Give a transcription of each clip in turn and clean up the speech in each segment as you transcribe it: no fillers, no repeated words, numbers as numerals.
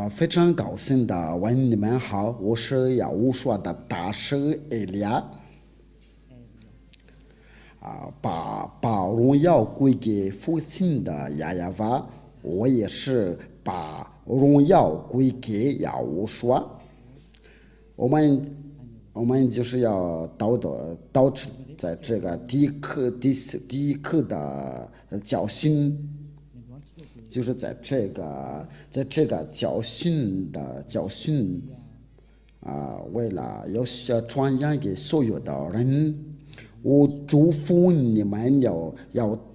非常高兴的问你们好，我是要武说的大师艾利亚。把荣耀归给父亲的亚亚娃，我也是把荣耀归给亚武说。我们就是要导致在这个第一课的教训，就是在这个教训为了要传扬给所有的人，我祝福你们要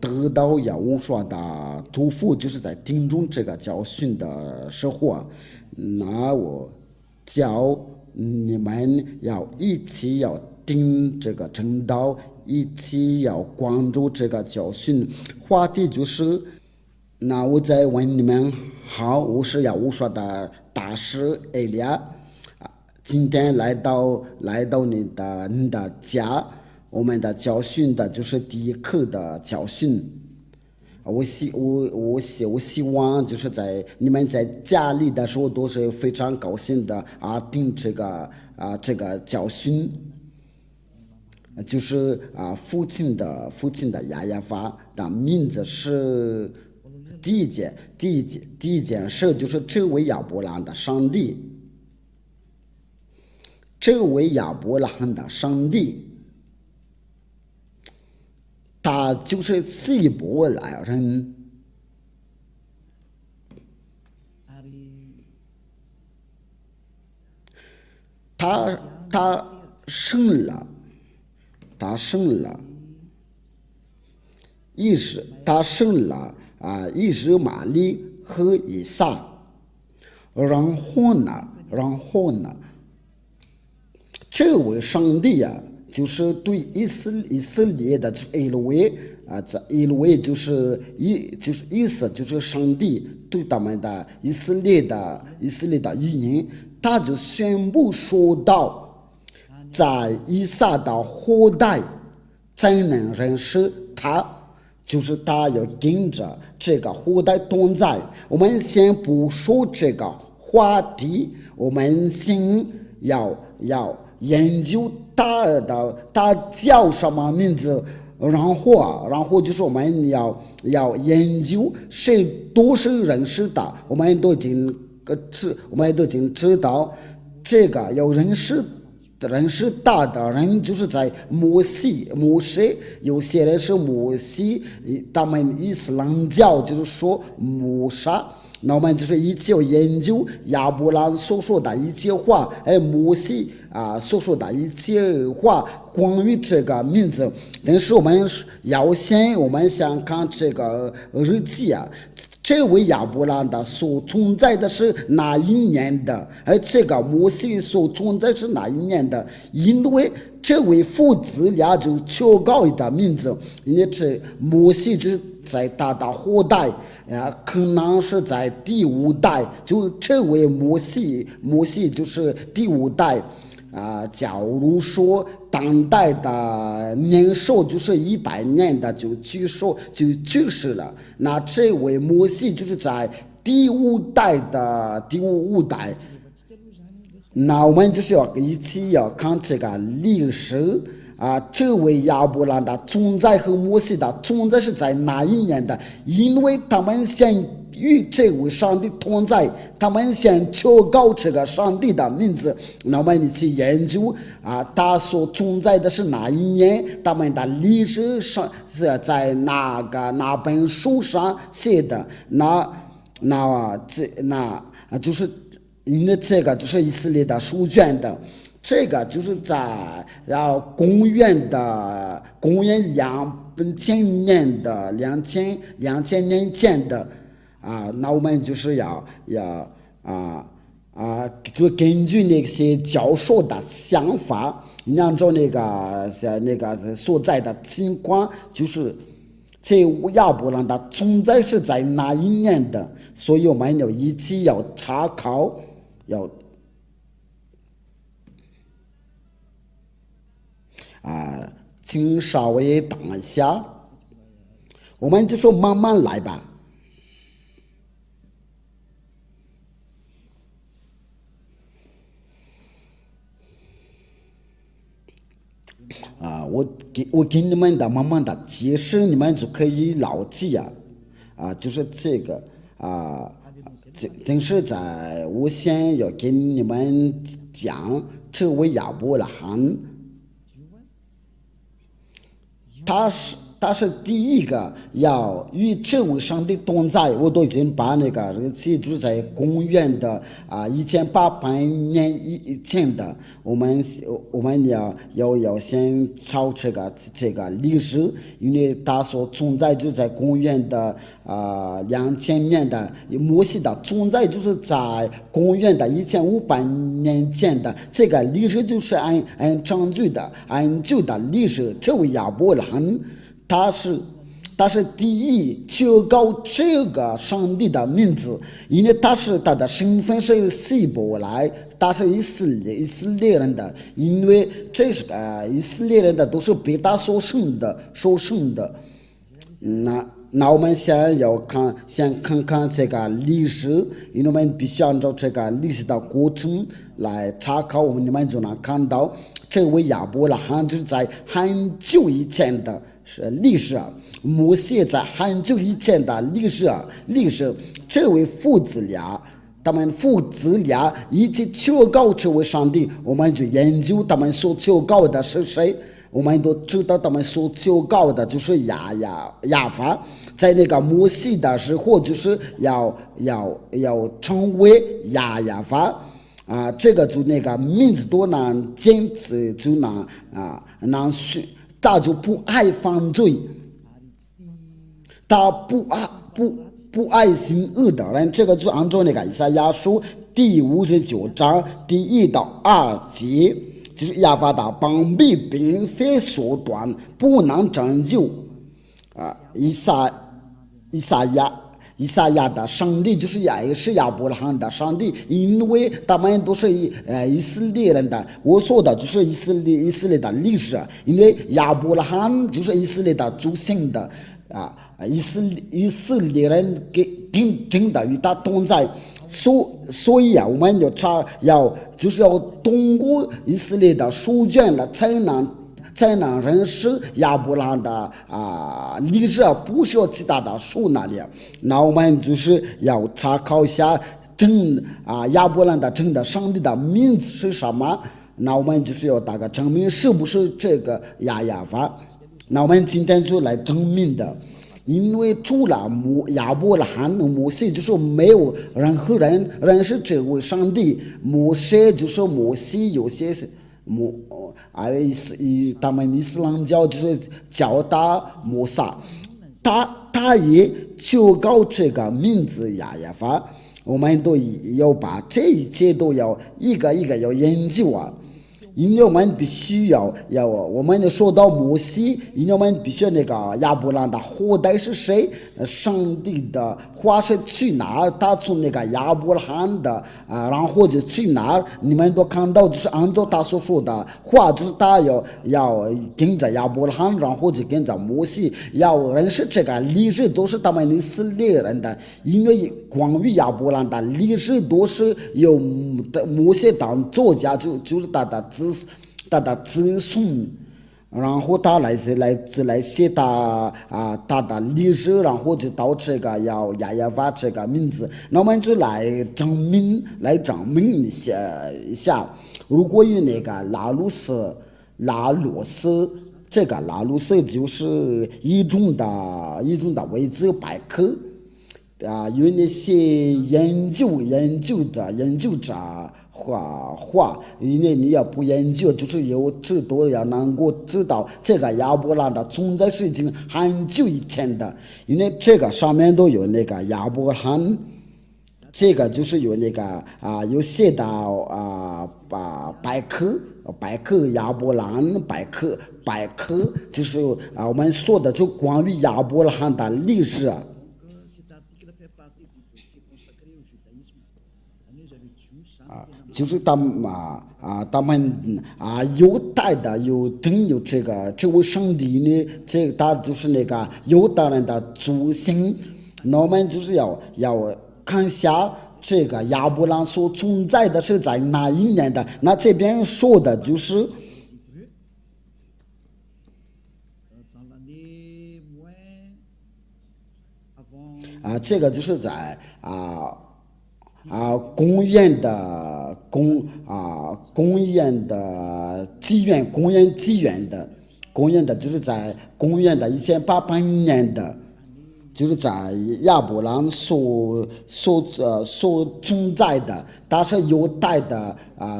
得到要我说的祝福，就是在听中这个教训的时候，那我教你们要一起要听这个正道，一起要关注这个教训。话题就是，那我再问你们好，我是要我说的大师艾利亚。今天来到你的家，我们的教训的就是第一课的教训。我希望就是在你们在家里的时候都是非常高兴的听这个教训，就是父亲的亚亚娃的名字是第一件事，就是这位亚伯兰的上帝。这位亚伯兰的上帝，他就是希伯来人，他生了以实玛利和以撒，然后呢，这位上帝就是对以色列的以色列就是意思就是上帝对他们的以色列的语言，他就宣布说道，在以撒的后代才能认识他，就是他要跟着这个后代同在。我们先不说这个话题，我们先要研究他叫什么名字，然后就是我们要研究谁都是认识的，我们都已经知道这个要认识他的人，就是在摩西，有些人是摩西，他们伊斯兰教就是说摩沙。那我们就是一起要研究亚伯兰所说的一切话，摩西所说的一切话关于这个名字。但是我们先看这个日记这位亚伯兰的所存在的是哪一年的？这个摩西所存在是哪一年的？因为这位父子俩就求高一的名字，因为这摩西就是在他的后代可能是在第五代，就这位摩西就是第五代假如说当代的年寿就是100年的就去世了，那这位摩西就是在第五代。那我们就是要一起要看这个历史这位亚伯兰的存在和摩西的存在是在哪一年的？因为他们先与这位上帝同在，他们先求告这个上帝的名字。那我们一起研究他所存在的是哪一年？他们的历史上是在哪本书上写的？就是因为这个就是以色列的书卷的。这个就是在公元2000年的2000年前的那我们就是就根据那些教授的想法，按照那个所在的情况，就是这亚伯兰的存在是在哪一年的，所以我们要一起要查考，请稍微等一下，我们就说慢慢来吧。我给你们的慢慢的解释，你们就可以牢记就是这个但是我先要给你们讲这位亚伯拉罕，他是第一个要与这位上帝同在。我都已经把那个日期就是在公元的1800年以前的，我们要先找这个历史，因为他所存在就在公元的2000年的，摩西的存在就是在公元的1500年前的，这个历史就是按证据的按旧的历史。这位亚伯拉罕他是第一求告这个上帝的名字，因为他的身份是希伯来，他是以色列人的，因为这是以色列人的都是被他所生的。那我们先看看这个历史，因为我们必须按照这个历史的过程来查考，你们就能看到这位亚伯拉罕就是在很久以前的历史摩西在很久以前的历史，这位父子俩，他们父子俩一起求告这位上帝，我们就研究他们所求告的是谁。我们都知道他们所求告的就是亚法，在那个摩西的时候就是要成为亚法这个就那个名字多难坚持就难选，他就不爱犯罪，他不爱行恶的人，这个就按照那个以赛亚书第59章第1到2节，就是亚法的膀臂并非缩短，不能拯救以赛亚的上帝就是也是亚伯拉罕的上帝，因为他们都是以色列人的。我说的就是以色列的历史，因为亚伯拉罕就是以色列的祖先的以色列人真的与他同在，所以我们就是要通过以色列的书卷了，才能认识亚伯拉罕的历史，不需要其他的书那里。那我们就是要查考一下亚伯拉罕的真的上帝的名字是什么。那我们就是要大概证明是不是这个亚法。那我们今天就来证明的。因为除了亚伯拉罕、摩西，就是没有任何人认识这位上帝。摩西就是摩西，有些他们伊斯兰教就是叫他摩萨，他也求告这个名字亚法。我们都要把这一切都要一个一个要研究因为我们必须我们说到摩西，因为我们必须那个亚伯拉罕的后代是谁，上帝的话是去哪儿，他从那个亚伯拉罕的然后就去哪儿，你们都看到就是按照他所说的话，就是他要跟着亚伯拉罕，然后就跟着摩西，要认识这个历史都是他们以色列人的，因为关于亚伯拉罕的历史都是由摩西当作家，就是他的子孙，然后他来写他的历史，然后就到这个亚法这个名字。那我们就来证明一下，如果有那个拉鲁斯，这个拉鲁斯就是一种的维基百科有那些研究者话，因为你要不研究，就是有知道要能够知道这个亚伯拉罕的存在是已经很久以前的，因为这个上面都有那个亚伯拉罕，这个就是有那个有写到百科亚伯拉罕百科就是我们说的就关于亚伯拉罕的历史就是他们犹太的有这位上帝呢，他就是那个犹太人的祖先。那我们就是要看一下这个亚伯拉罕所存在的是在哪一年的。那这边说的就是这个就是在公元的公元的就是在公元的1800年的，就是在亚伯兰所存在的，但是犹太的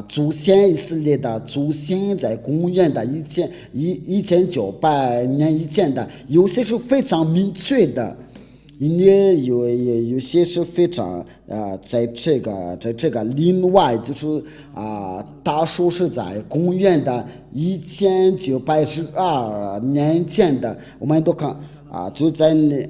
祖先以色列的祖先在公元的1900年以前的，有些是非常明确的。因为有些是非常在这个另外就是他说是在公元的1912年前的，我们都看就在那。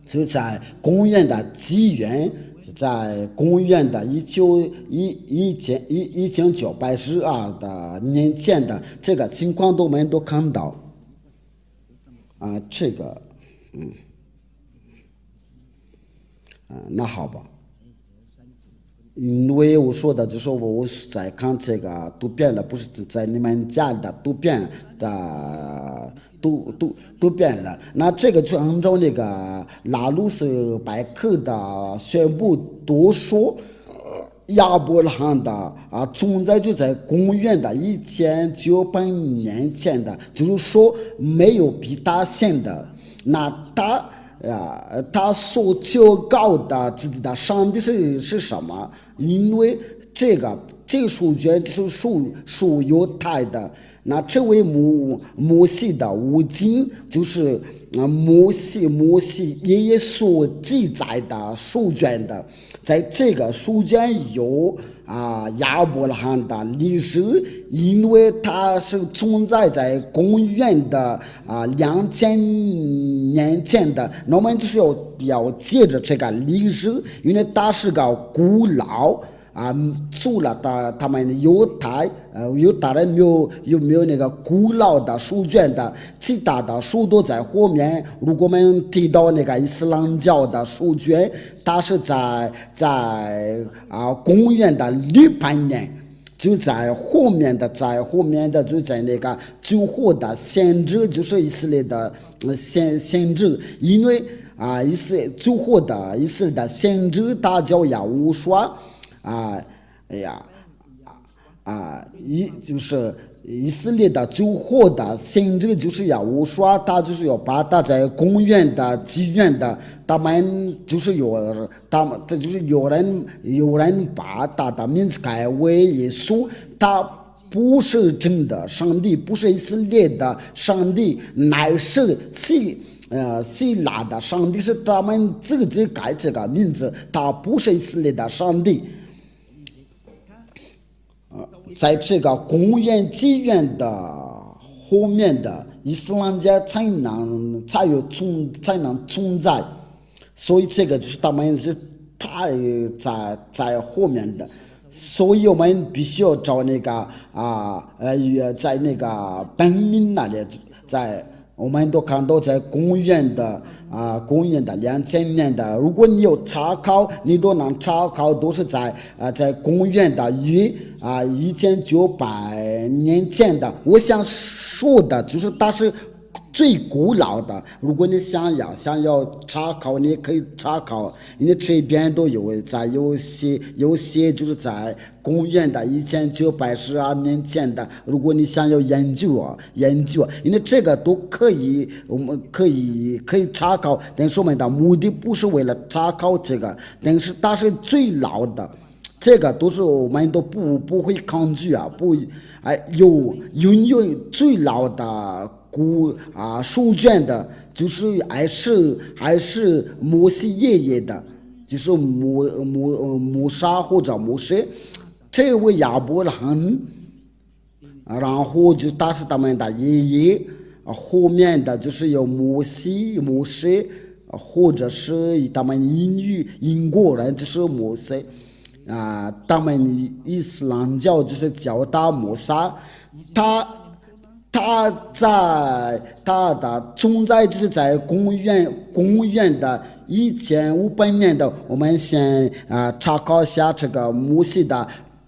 就在公元的纪元，在公元的1912的年前的这个情况，我们都看到这个那好吧。因为我说的就是我在看这个图片了，不是在你们家的图片的都变了。那这个就按照那个拉鲁斯百科的宣布都说，亚伯拉罕的存在就在公元的1900年前的，就是说没有比他先的。那他所求告的自己的上帝是什么？因为这个书卷是属犹太的。那这位摩西的五经就是摩西爷爷所记载的书卷的，在这个书卷有亚伯拉罕的历史，因为它是存在在公元的2000年前的。那我们就是要接着这个历史，因为它是个古老。除了他们犹太人有没有那个古老的书卷的，其他的书都在后面。如果我们提到那个伊斯兰教的书卷，它是在公元的600年，就在后面的就在那个最后的先知，就是以色列的先知，因为最后的以色列的先知他叫亚乌刷。就是以色列的最后的先知就是亚乌刷，他就是要把他在公元的纪元的，他们就是有人把他的名字改为耶稣，他不是真的上帝，不是以色列的上帝，乃是希腊的上帝，是他们自己改这个名字，他不是以色列的上帝。在这个公元纪元的后面的伊斯兰教才能存在，所以这个就是他们是太在后面的，所以我们必须要找那个在那个本命那里，我们都看到在公元的2000年的，如果你有查考，你都能查考，都是在公元的1900年前的。我想说的就是它是最古老的。如果你想要查考，你可以查考，因为这边都有有些就是在公元的1912年前的。如果你想要研究，因为这个都可以，我们可以查考，但是我们的目的不是为了查考这个，但是它是最老的。这个都是我们都不会抗拒拥有最老的书卷的，就是还是摩西爷爷的，就是摩沙或者摩西，这位亚伯拉罕，然后就他是他们的爷爷，后面的就是有摩西，或者是他们英国人就是摩西。他们伊斯兰教就是叫他摩萨，它的存在就是在公元的1500年的，我们先查考一下这个摩西的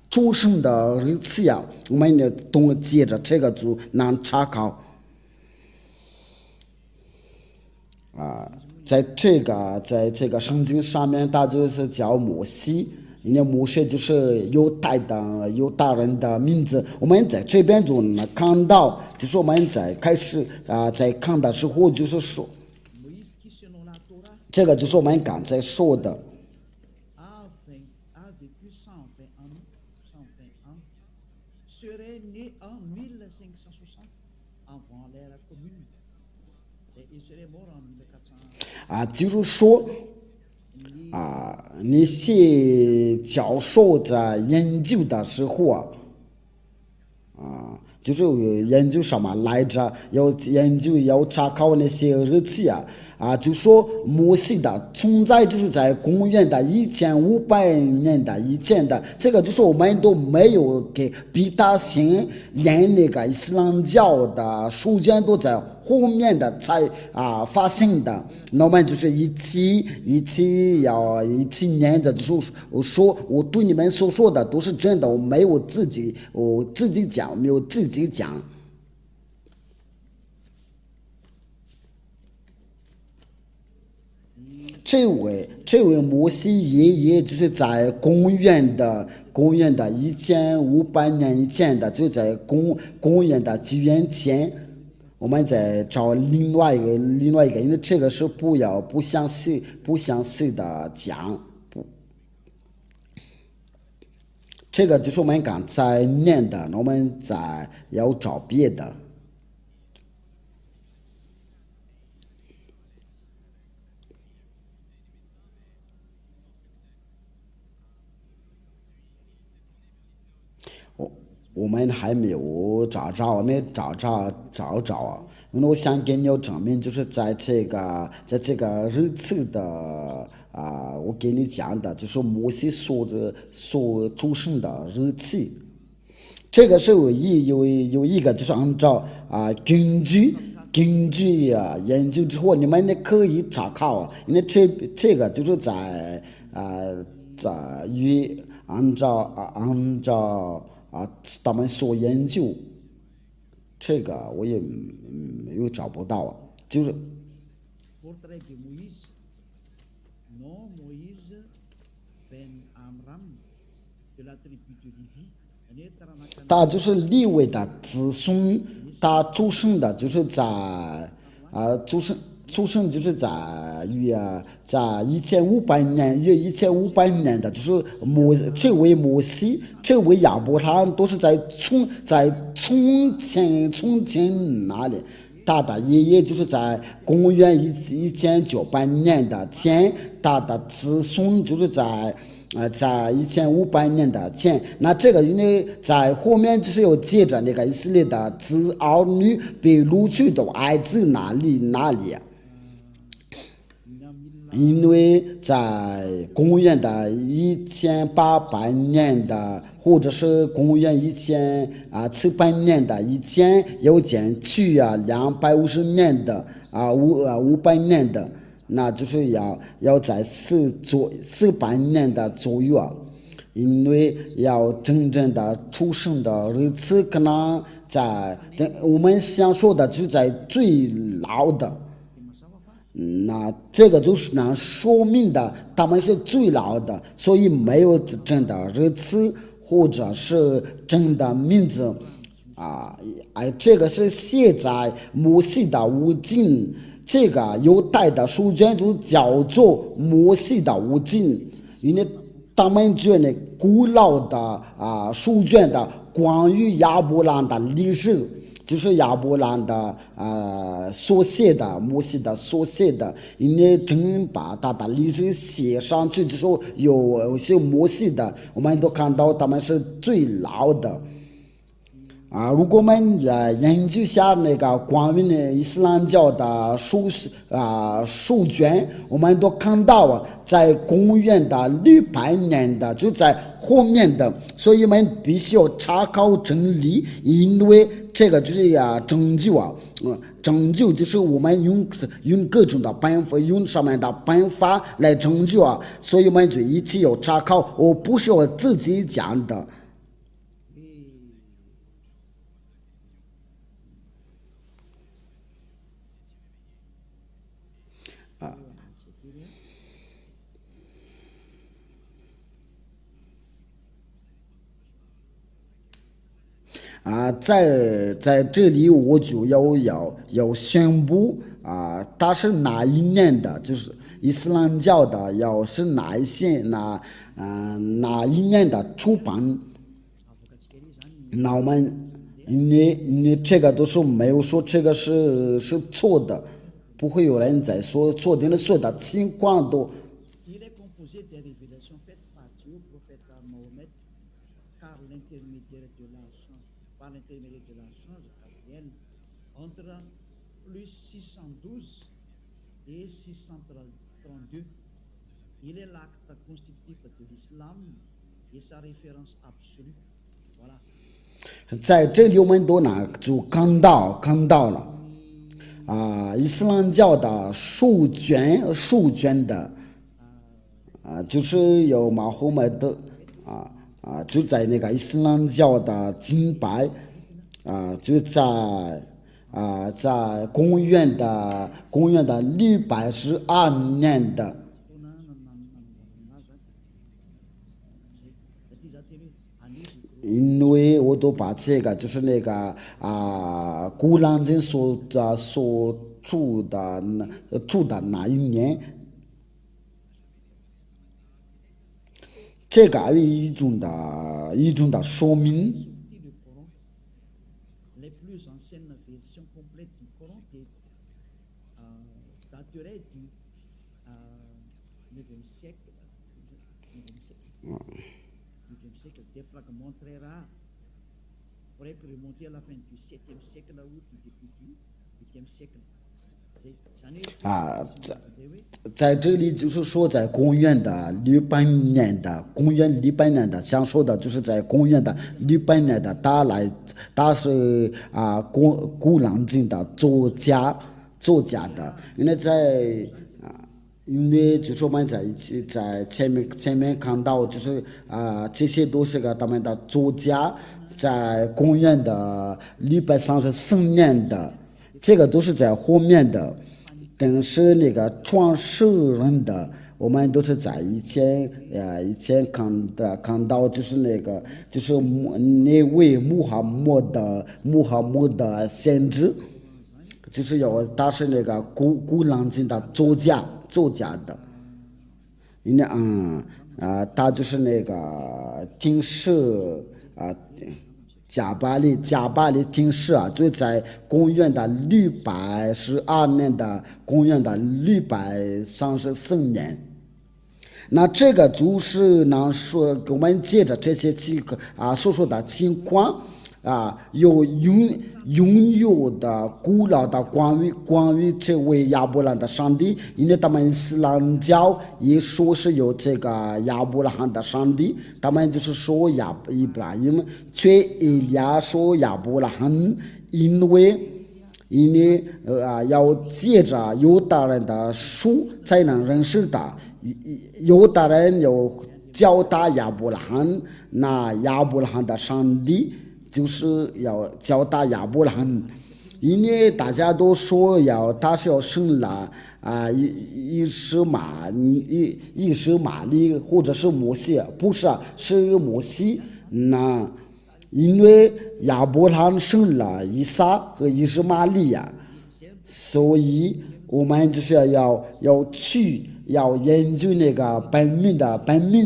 出生的日期呀，我们接着这个就能查考在这个圣经上面，它就是叫摩西。因为摩西就是犹太人的名字，我们在这边就能看到，就是我们在开始在看的时候，就是说，这个就是我们刚才说的。就是说。那些教授在研究的时候就是研究什么来着？要查考那些日期就说摩西的存在就是在公元的1500年的以前的，这个就是我们都没有给比他先连那个伊斯兰教的书卷都在后面的才发现的。那么就是17年的，就是我对你们所说的都是真的，我没有自己讲，没有自己讲。这位摩西爷爷就是在公元的1500年以前的，就在公元的纪元前，我们再找另外一个，因为这个是不详细的讲，这个就是我们刚才念的，我们再要找别的。我们还没有找着，我们找因为我想给你证明，就是在这个日期的我给你讲的，就是摩西所出生的日期。这个是有一个，就是按照根据研究之后，你们也可以查考因为这个就是在于按照他们所研究，这个我也又找不到就是。他就是利未的子孙，他出生的就是在出生就是在1500年的，就是这位摩西，这位亚伯拉罕都是在从前那里。他的爷爷就是在公元1900年的前，他的子孙就是在1500年的前。那这个因为在后面就是有接着那个以色列的儿女被掳去到埃及那里。因为在公元的1800年的，或者是公元1700年的以前，有减去250年的500年的，那就是要在400年的左右因为要真正的出生的日子，可能在我们想说的就在最老的。那这个就是能说明的，他们是最老的，所以没有真的日子或者是真的名字这个是写在摩西的五经，这个犹太的书卷就叫做摩西的五经，因为他们觉得古老的书卷的关于亚伯兰的历史。就是亚伯兰的所写的，摩西的所写的，因为真把他的历史写上去之后，有些摩西的，我们都看到他们是最老的如果我们研究下那个关于呢伊斯兰教的书卷，我们都看到在公元的600年的就在后面的，所以我们必须要查考真理，因为这个就是拯救拯救就是我们用各种的办法，用上面的办法来拯救所以我们就一起要查考，我不是我自己讲的。在这里我就要宣布它是哪一年的，就是伊斯兰教的，要是哪一年的出版。那我们你这个都是没有说这个是错的，不会有人在说错的，所有的情况都。Entre plus 612 et 632, il est l'acte constitutif de l'islam et sa référence absolue. Voilà. 在这里我们都就看到了伊斯兰教的书卷的就是有马后麦德就在那个伊斯兰教的经牌就在公元的612年的。因为我都把这个就是那个古兰经所著的那一年，这个有一种的说明。Des fragments très rares pourraient remonter à la fin du 7e siècle ou du début du 8e siècle. 在这里就是说，在公元的600年的，想说的就是在公元的600年的，他是古兰经的作家的，因为就是我们在一起在前面看到，就是这些都是他们的作家，在公元的634年的，这个都是在后面的。但是那个创始人的，我们都是在以前看到，就是就是那位穆罕默德先知，就是他是那个古兰经的作家的，因为他就是那个定世加巴利定世就在公元的612年的公元的634年。那这个就是说我们接着这些所说的情况有拥有的古老的关于这位亚伯拉罕的上帝，因为他们伊斯兰教也说是有这个亚伯拉罕的上帝，他们就是说伊布拉欣，却以利亚说亚伯拉罕，因为要借着犹大人的书才能认识他，犹大人有教他亚伯拉罕，那亚伯拉罕的上帝就是要教他亚伯拉罕，因为大家都说他是要生了伊什玛利或者是摩西，不是是摩西。那因为亚伯拉罕生了以撒和以实玛利亚，所以我们就是要去要研究那个本命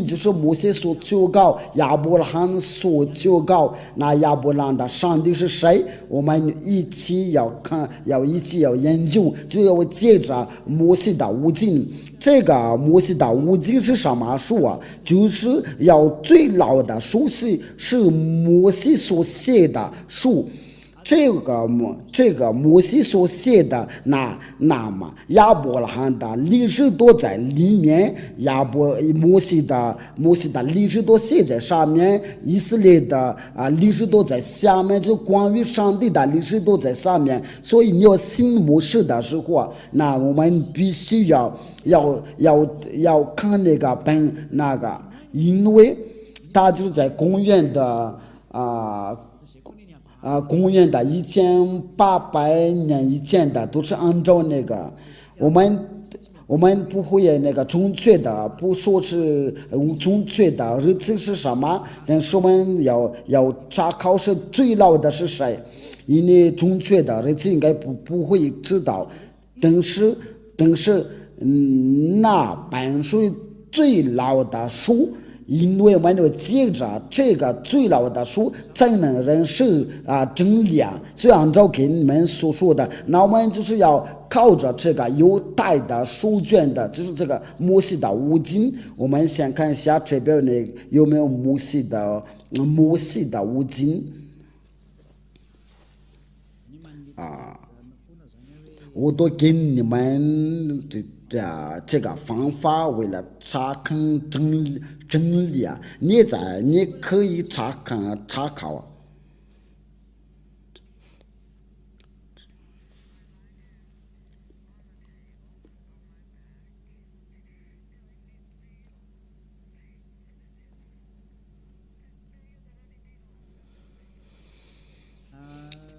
就是摩西所求告亚伯拉罕所求告那亚伯拉罕的上帝是谁？我们一起要看，一起要研究，就要借着摩西的五经。这个摩西的五经是什么书啊？就是要最老的书是摩西所写的书。这个摩西所写的那么亚伯拉罕的历史都在里面，摩西的历史都写在上面，以色列的历史都在下面，就关于上帝的历史都在上面。所以你要信摩西的时候，那我们必须要看那个，因为他就是在公元的公元的1800年以前的都是按照那个，我们不会那个准确的，不说是准确的日子是什么，但是我们要查考是最老的是谁，因为准确的日子应该不会知道，但是那本书最老的书。因为我们要借着这个最老的书才能认识真理啊，所以按照给你们所说的，那我们就是要靠着这个犹太的书卷的，就是这个摩西的五经。我们先看一下这边有没有摩西的五经我都给你们这个方法，为了查看真理啊，你可以查考。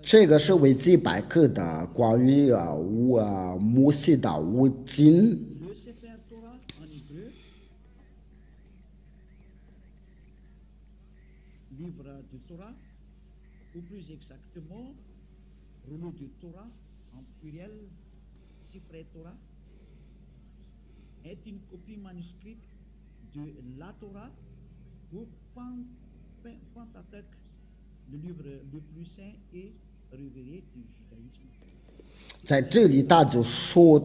这个是维基百科的关于摩西的五经。Livre du Torah, ou plus exactement, rouleau du Torah en pluriel, Sifrei Torah, est une copie manuscrite de la Torah ou Pentateuch, le livre le plus saint et révéré du judaïsme. 在这里他就说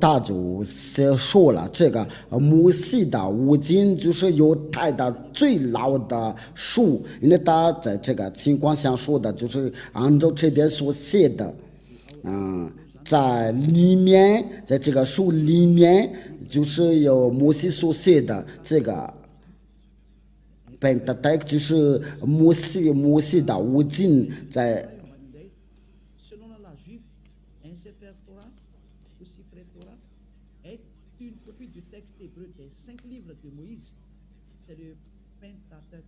了，这个摩西的五经就是犹太的最老的书，因为他在这个情况下说的就是按照这边所写的，在里面，在这个书里面就是有摩西所写的这个Pentateuch，就是摩西的五经在。Sefer Torah ou Sifrei Torah est une copie du texte hébreu des 5 livres de Moïse. C'est le Pentateuch.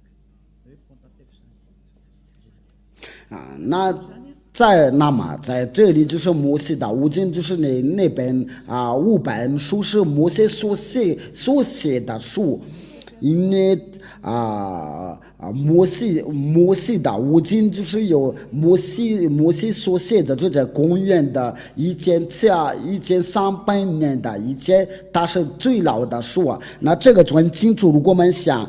Le Pentateuch. 那么在这里就是摩西的五经，就是那本5本书是摩西所写的书，因为摩西的五经就是有摩西所写的，就在公元的1300年的以前，它是最老的书啊。那这个就很清楚，如果我们想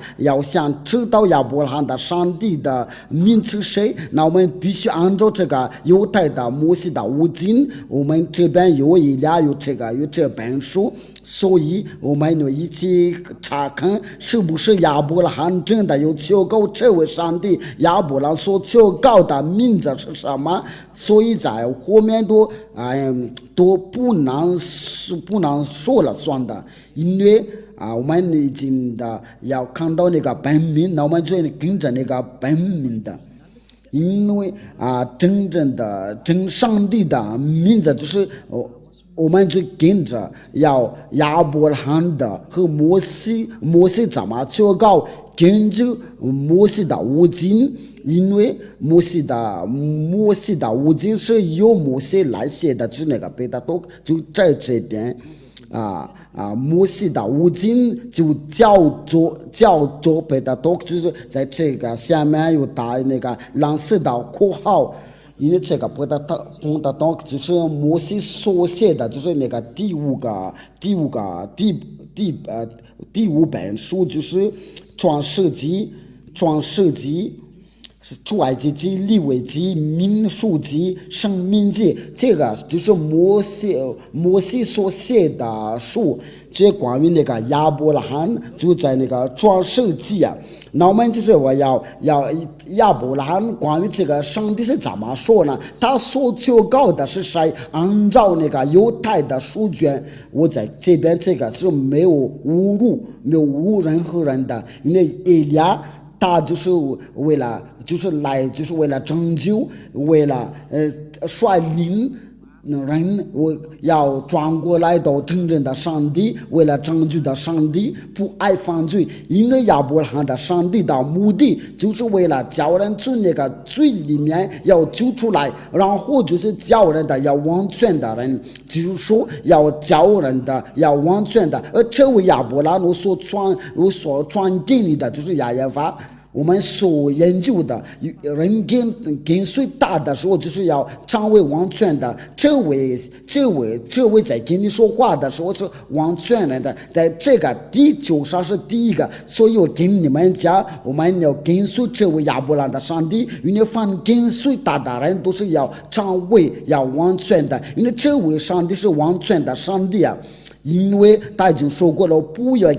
知道亚伯拉罕的上帝的名是谁，那我们必须按照这个犹太的摩西的五经，我们这边有这本书。所以我们就一起查看是不是亚伯拉罕真的有求告这位上帝，亚伯拉罕所求告的名字是什么？所以在后面都不能说了算的，因为我们已经要看到那个本名，那我们就跟着那个本名的。因为真正的真上帝的名字就是我们就跟着要亚伯拉罕的和摩西怎么求告，根据摩西的五经，因为摩西的五经是由摩西来写的，就是那个贝塔多就在这边摩西的五经就叫做贝塔多，就是在这个下面有打那个蓝色的括号。因为这个贝塔多就是摩西所写的，就是那个第五个第五本书就是创世纪、出埃及记、利未记、民数记、申命记，这个就是摩西所写的书。这关于那个亚伯拉罕就在那个创世纪啊，那我们就是我要亚伯拉罕关于这个上帝是怎么说呢？他所求告的是谁？按照那个犹太的书卷，我在这边这个是没有侮辱任何人的，因为以利亚他就是为了拯救，为了率领人，我要转过来到真正的上帝，为了拯救的上帝，不爱犯罪。因为亚伯拉罕的上帝的目的就是为了叫人从那个罪里面要救出来，然后就是叫人的要完全的人，就是说要叫人的要完全的。而这位亚伯拉罕我所传给你的就是亚耶法。我们所研究的人跟随大的时候，就是要成为完全的。这位在跟你说话的时候是完全人的。在这个第9章是第一个，所以我跟你们讲，我们要跟随这位亚伯拉罕的上帝。因为凡跟随大的人都是要成为要完全的，因为这位上帝是完全的上帝啊。因为他已经说过了，我不要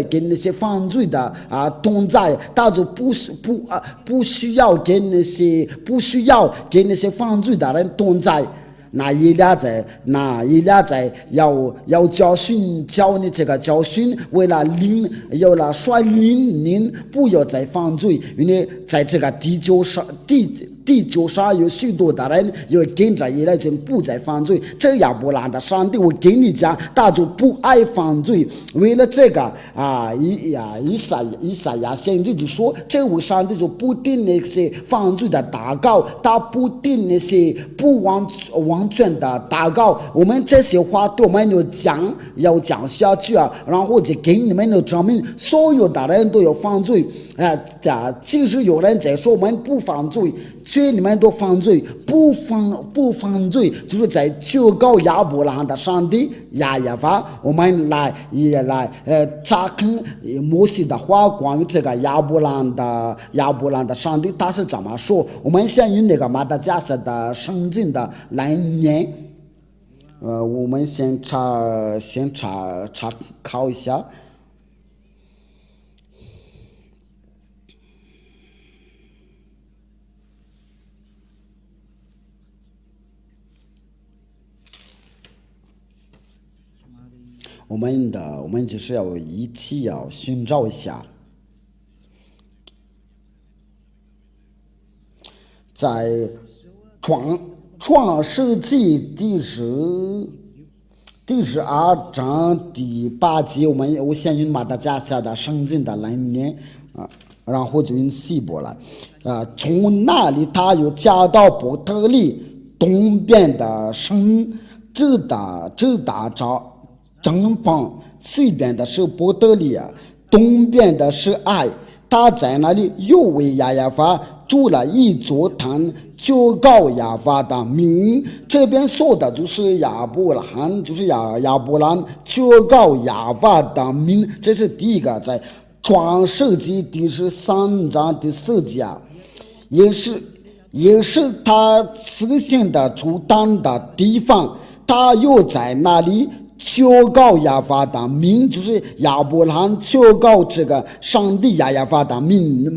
跟那些犯罪的同在，他就不需要跟那些犯罪的人同在。那一俩在要教你这个教训，为了率领您不要再犯罪，因为在这个第9章有许多的人要跟着一来就不再犯罪。这亚伯拉罕的上帝，我跟你讲，他就不爱犯罪。为了这个以赛亚先知就说，这位上帝就不定那些犯罪的祷告，他不定那些不完全的祷告。我们这些话对我们要讲下去啊，然后就给你们的证明，所有的人都有犯罪。即使有人在说我们不犯罪，却你们都犯罪，不犯罪，就是在求告亚伯拉罕的上帝亚耶法。我们也来查看摩西的话，关于这个亚伯拉罕的上帝他是怎么说。我们先用那个马达加斯的圣经的来念。我们先查考一下。我们就是要一起要寻找一下，在创世纪第12章第8节，我先用马达加斯的圣经的来念然后就用希伯来从那里他又加到伯特利东边的城，直达正旁，西边的是伯特利东边的是爱。他在那里又为亚耶法筑了一座坛，求告亚法的名。这边说的就是亚伯拉罕，就是亚伯拉罕求告亚法的名。这是第一个，在创世纪第13章第4节，也是他此行的出坛的地方。他又在那里求告亚法的名，就是亚伯拉罕求告这个上帝亚耶法的名。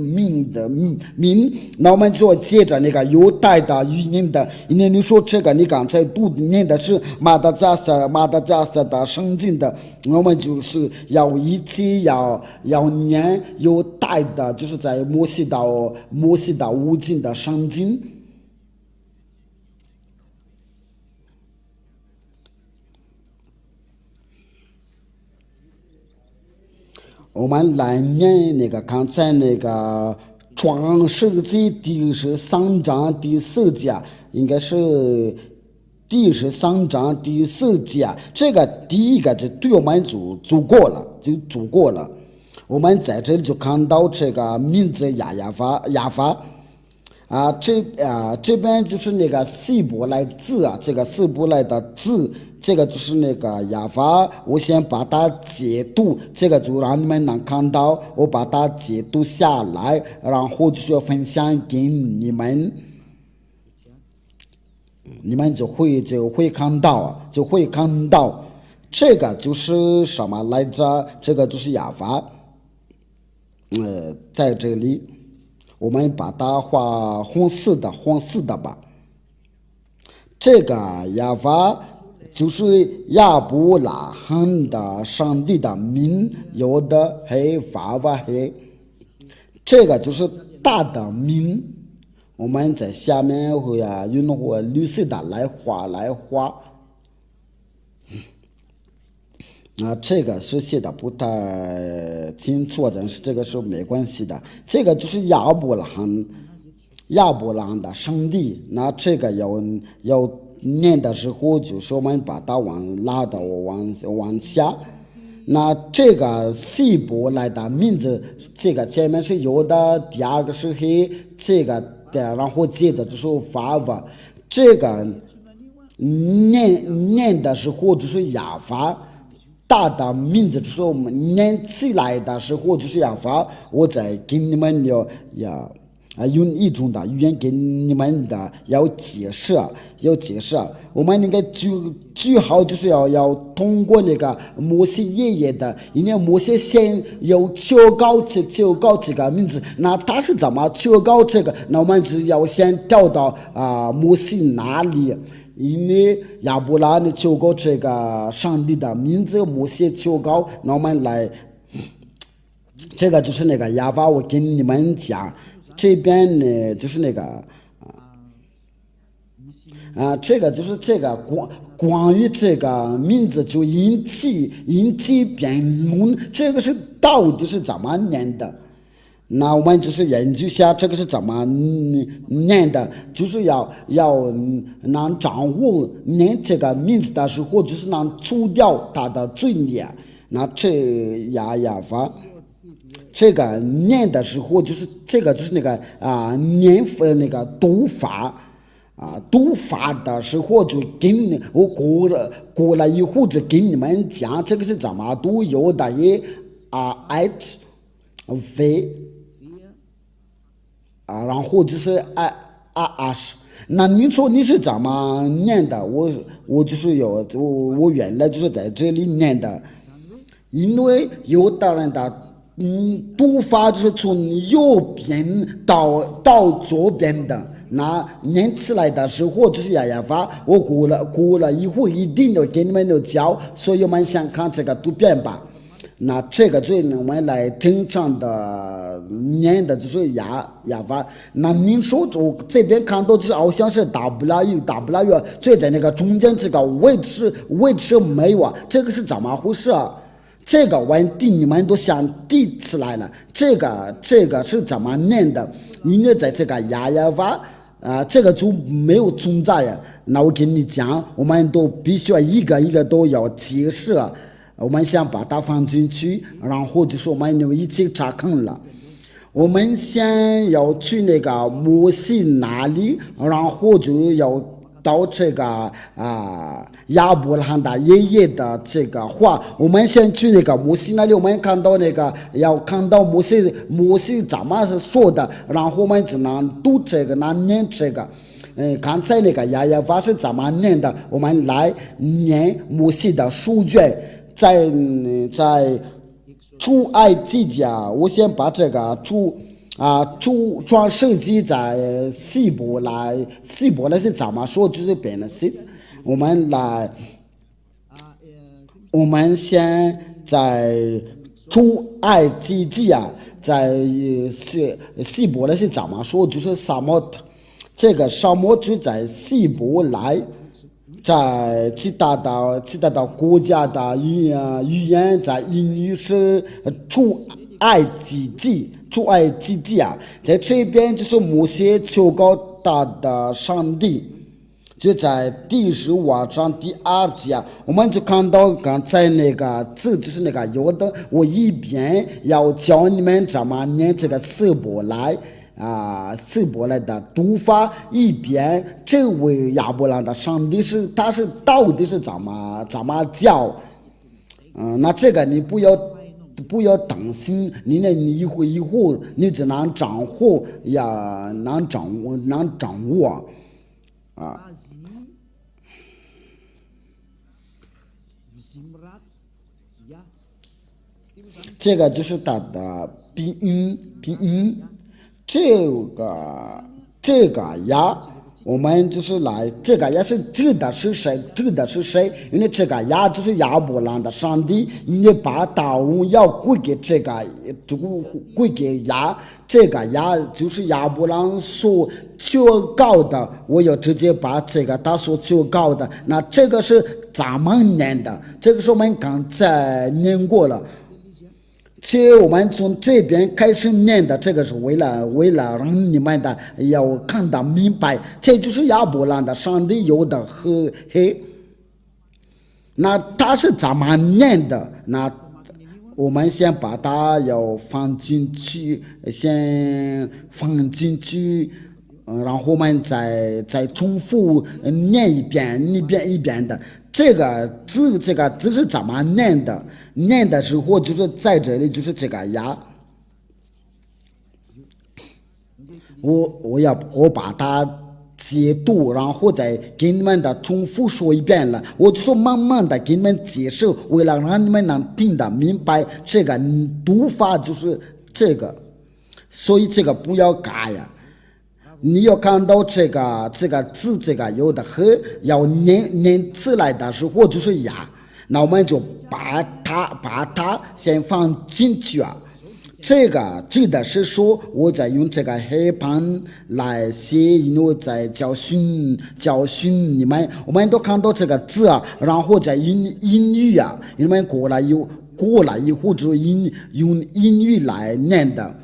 那我们就接着那个犹太的语音的，因为你说这个你刚才读念的是马达加斯的圣经的，我们就是要一起要念犹太的，就是在摩西的五经的圣经。我们来念那个刚才那个创世纪第13章第4节，应该是第13章第4节。这个第一个就对我们就足够了。我们在这里就看到这个名字亚法这边就是那个希伯来字啊，这个希伯来的字，这个就是那个亚法，我先把它解读，这个就让你们能看到，我把它解读下来，然后就是分享给你们，你们就会看到，这个就是什么来着？这个就是亚法，在这里。我们把它画红色的吧。这个亚法就是亚伯拉罕的上帝的名，有的黑法法黑，这个就是大的名。我们在下面会用绿色的来画。这个是写的不太清楚，但是这个是没关系的。这个就是亚伯拉罕的上帝。那这个要念的时候，就是我们把它拉到往下。那这个希伯来的名字，这个前面是有的，第二个是黑，这个然后接着就是法法。这个念的时候就是亚法。大的名字就是我们念起来的时候就是亚法，我在给你们用一种的语言给你们的要解释。我们那个最好就是要通过那个摩西爷爷的，因为摩西先要求告这个名字，那他是怎么求告这个？那我们就要先调到摩西那里。因为亚伯拉罕求告这个上帝的名字，摩西求告，那我们来，这个就是那个亚法，我跟你们讲，这边呢就是那个这个就是这个关于这个名字就引起辩论，这个是到底是怎么念的？那我们就是研究一下这个是怎么念的，就是要能掌握念这个名字的时候，就是能除掉它的罪孽。那这亚法，这个念的时候，就是这个就是那个念那个读法。读法的时候就跟我过了以后就跟你们讲这个是怎么读，有的也h v。然后就是那你说你是怎么念的？我就是我原来就是在这里念的，因为有的人的读法就是从右边到左边的，那念起来的时候就是亚法。我过了以后一定要给你们教，所以我们先看这个图片吧。那这个最我们来正常的念的就是亚法。那您说这边看到就是好像是 W， 所以在那个中间这个位置没有这个是怎么回事啊？这个问题你们都想提起来了，这个是怎么念的？因为在这个亚法这个就没有存在呀。那我跟你讲，我们都必须要一个一个都要解释。我们先把它放进去，然后就是我们一起查看了。我们先要去那个摩西那里，然后就要到这个亚伯拉罕的爷爷的这个话。我们先去那个摩西那里，我们看到那个要看到摩西怎么说的，然后我们只能读这个，能念这个。刚才那个亚法是怎么念的？我们来念摩西的书卷。在出埃及记我先把这个创世纪在希伯来是怎么说？就是变了是，我们先在出埃及记在希伯来是怎么说？就是沙漠，这个沙漠就在希伯来。在其他的国家的语言，在英语是出埃及记在这边就是摩西求告他的上帝，就在第15章第2节我们就看到刚才那个字就是那个有的，我一边要教你们怎么念这个希伯来希伯来的读法一边，这位亚伯兰的上帝他是到底是怎么叫？那这个你不要担心，你一会你只能掌握呀，能掌握啊。这个就是它的鼻音，这个呀，我们就是来这个呀是指的是谁？因为这个呀就是亚伯兰的上帝，你把大荣耀归给归给呀，这个呀就是亚伯兰所求告的，我要直接把这个他所求告的，那这个是怎么念的？这个是我们刚才念过了。其实我们从这边开始念的，这个是为了让你们的要看得明白，这就是亚伯兰的上帝有的和黑。那他是怎么念的？那我们先把它要放进去，然后我们再重复念一遍的。这个字是怎么念的？念的时候就是在这里，就是这个呀。我把它解读，然后再给你们的重复说一遍了。我就说慢慢的给你们解释，为了让你们能听得明白，这个读法就是这个，所以这个不要改呀。你要看到这个字，这个有的和要念出来的时候就是呀，那我们就把它先放进去啊。这个记得是说我在用这个黑板来写，因为我在教训你们，我们都看到这个字啊，然后在英语啊，你们过来以后就用英语来念的，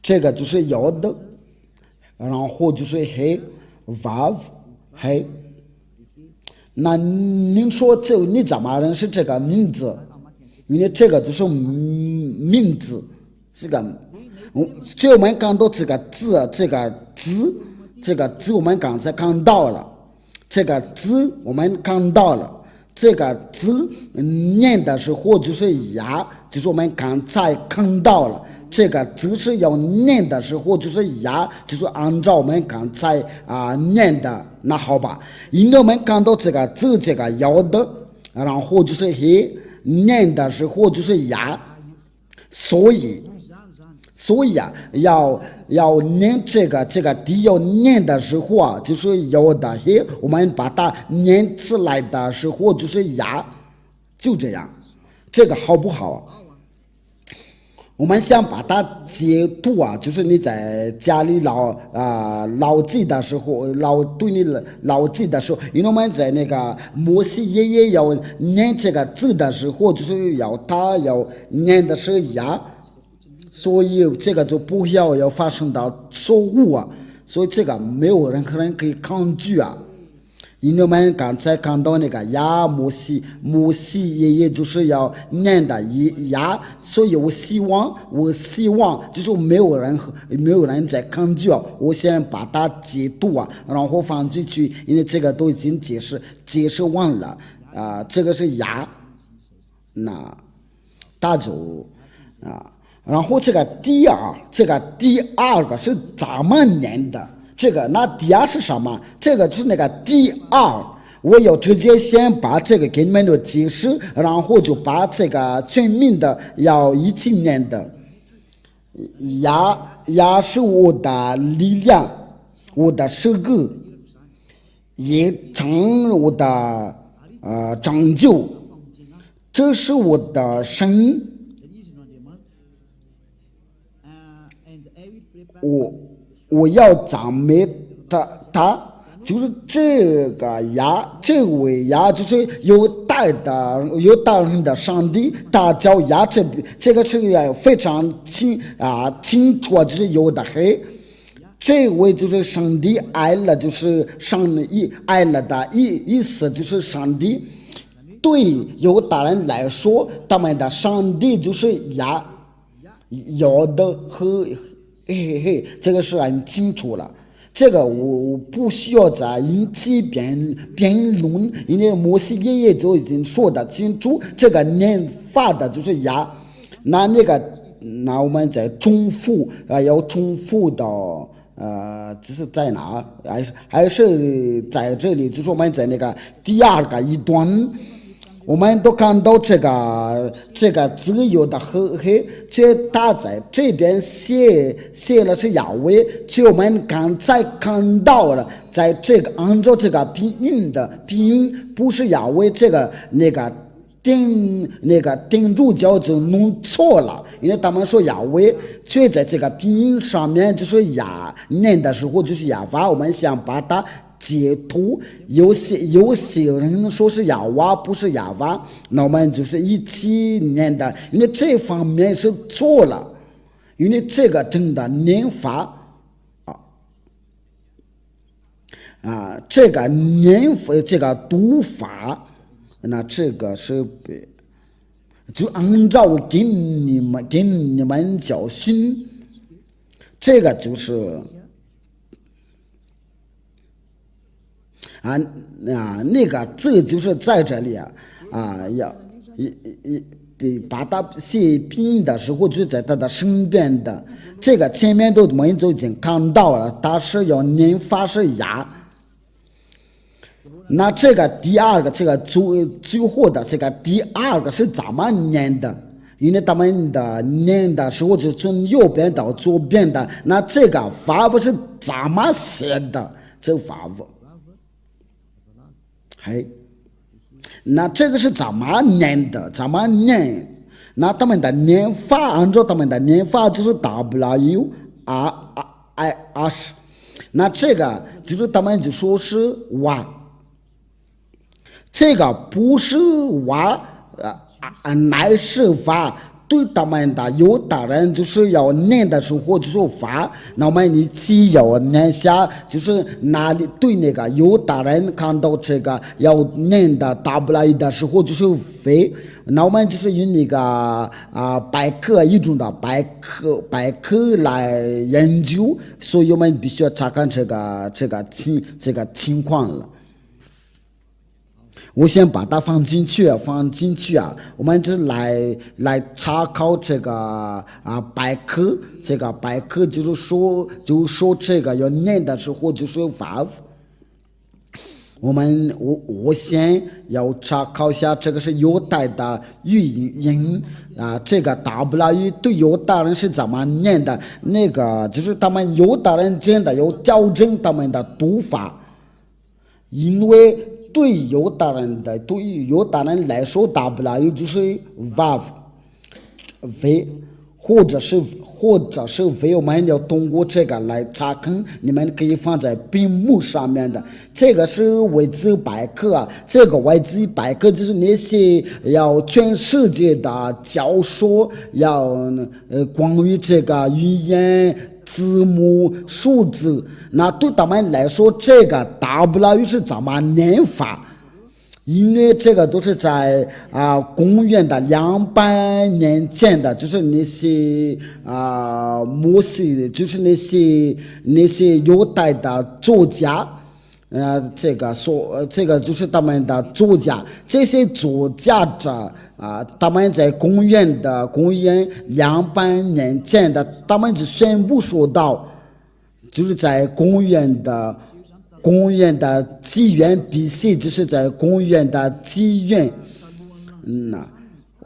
这个就是有的。然后就是黑 vav 黑，那您说你怎么认识这个名字？因为这个就是名字，这个，所以我们看到这个字，这个字我们刚才看到了，这个字我们看到了，这个字念的时候就是呀，就是我们刚才看到了。这个字是要念的时候就是呀，就是按照我们刚才念的，那好吧。因为我们看到这个字，这个要的，然后就是黑，念的时候就是呀，所以啊，要念这个地要念的时候啊，就是要的黑，我们把它念出来的时候就是呀，就这样，这个好不好啊？我们想把它解读啊，就是你在家里牢记的时候，牢记的时候，因为我们在那个摩西爷爷要念这个字的时候，就是要念的是呀，所以这个就不要发生到错误啊，所以这个没有任何人可以抗拒啊。因为我们刚才看到那个呀，摩西爷爷就是要念的呀，所以我希望就是没有人在抗拒啊，我先把它解读啊，然后放进去，因为这个都已经解释完了这个是呀，那大走然后这个第二个是怎么念的？那第二是什么？这个就是那个第二，我要直接先把这个给你们的解释，然后就把这个全名的要一起念的。呀是我的力量，我的诗歌，也成我的拯救，这是我的神。我要赞美他，就是这个呀，这位呀，就是有大人的上帝，他叫呀，这个是非常清楚，就是有的黑。这位就是上帝爱了，就是爱了的意思，就是上帝对犹大人来说，他们的上帝就是呀，有的和这个是很清楚了。这个我不需要再引起辩论，因为摩西爷爷就已经说得清楚，这个念法的就是牙。那我们再重复要重复到这是在哪？还是在这里？就是我们在那个第二个一段。我们都看到这个自由的和黑，却他在这边写了是亚威，却我们刚才看到了，在这个按照这个拼音不是亚威，这个顶住脚就弄错了，因为他们说亚威，却在这个拼音上面就是念的时候就是亚法，我们想把它解读，有些人说是亚娃不是亚娃，那我们就是一起念的，因为这方面是错了，因为这个真的念法这个念法这个读法，那这个是就按照给你们教训，这个就是那个字就是在这里要把它写拼音的时候就在他的身边的，这个前面我们都已经看到了，它是要念法是牙。那这个第二个这个最后的这个第二个是怎么念的？因为他们的念的时候就从右边到左边的，那这个法不是怎么写的？这个法不那这个是怎么念的？怎么念？那他们的念法，按照他们的念法就是 W R I S， 那这个就是他们就说是哇，这个不是哇乃是法。对他们的犹大人就是要念的时候就是法，那我们一起要念下，就是哪里对那个犹大人看到这个要念的W的时候就是非，那我们就是用那个百科一种的百科来研究，所以我们必须要查看这个情况了。我先把它放进去我们就来查考这个百科，这个百科就是说这个要念的时候就是verb。我先要查考一下这个是犹太的语音这个 W 对犹太人是怎么念的？那个就是他们犹太人真的要调整他们的读法，因为对于犹大人来说 W 就是 verb 或者是我们要通过这个来查看，你们可以放在屏幕上面的。这个是维基百科这个维基百科就是那些要全世界的教授要关于这个语言字母数字，那对他们来说这个 W 是怎么念法？因为这个都是在公元的200年前的，就是那些摩西，就是那些犹太的作家，这个就是他们的作家，这些作家者他们在公元200年前的，他们就宣布说到，就是在公元的纪元 BC， 就是在公元的纪元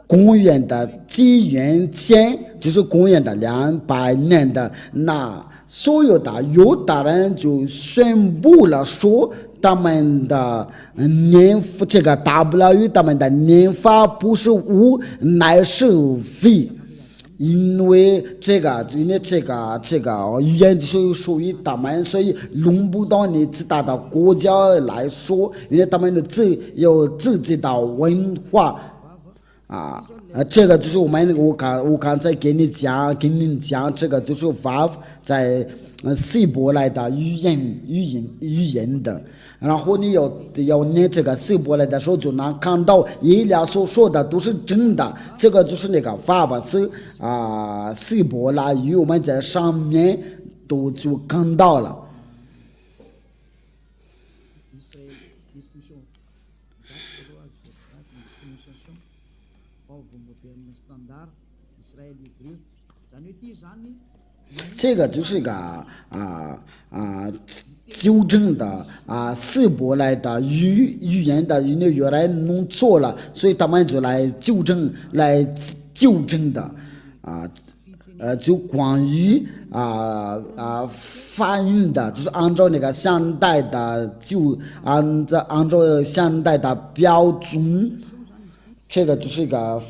公元的纪元前，就是公元的200年的，那所有的犹大人就宣布了说，他们的这个 W 他们的念法不是无，乃是非。因为这个语言就是属于他们，所以轮不到你其他的国家来说，因为他们有自己的文化这个就是我刚才给你讲，这个就是法在希伯来的语言的然后你要念这个希伯来的时候，就能看到以利亚所说的都是真的。这个就是那个法文是希伯来语，我们在上面都就看到了。这个就是一个纠正的希伯来的语言的，因为原来弄错了，所以他们就来纠正的就关于发音的，就是按照那个现代的，就按照现代的标准。这个就是一个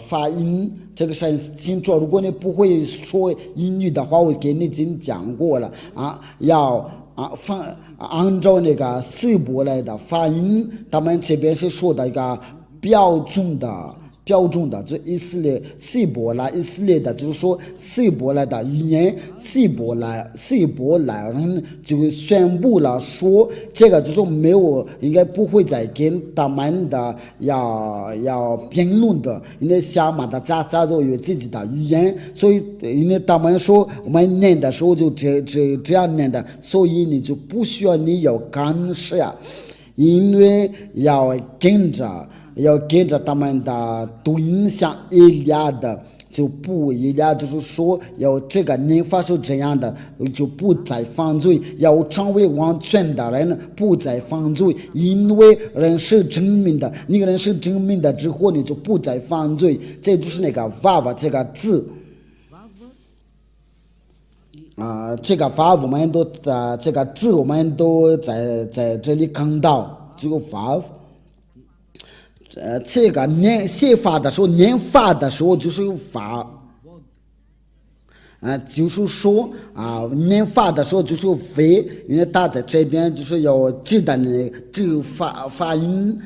发音，这个是很清楚。如果你不会说英语的话，我给你已经讲过了要按照那个希伯来的发音，他们这边是说的一个标准的，就希伯来以色列的，就是说希伯来的语言，希伯来人就宣布了说，这个就是没有，应该不会再跟他们的要评论的，因为下面的家都有自己的语言，所以因为他们说我们念的时候就这样念的，所以你就不需要你要干涉，因为要跟着他们的读音像以利亚的，就不一样，就是说要这个念法是这样的，就不再犯罪，要成为完全的人，不再犯罪，因为人是真命的，那个人是真命的之后，你就不再犯罪，这就是那个娃娃这个字。这个法我们都这个字我们都在这里看到，这个法。这个写法的时候，念法的时候就是法，就是说念法的时候就是非，因为他在这边就是要记得呢，这个发音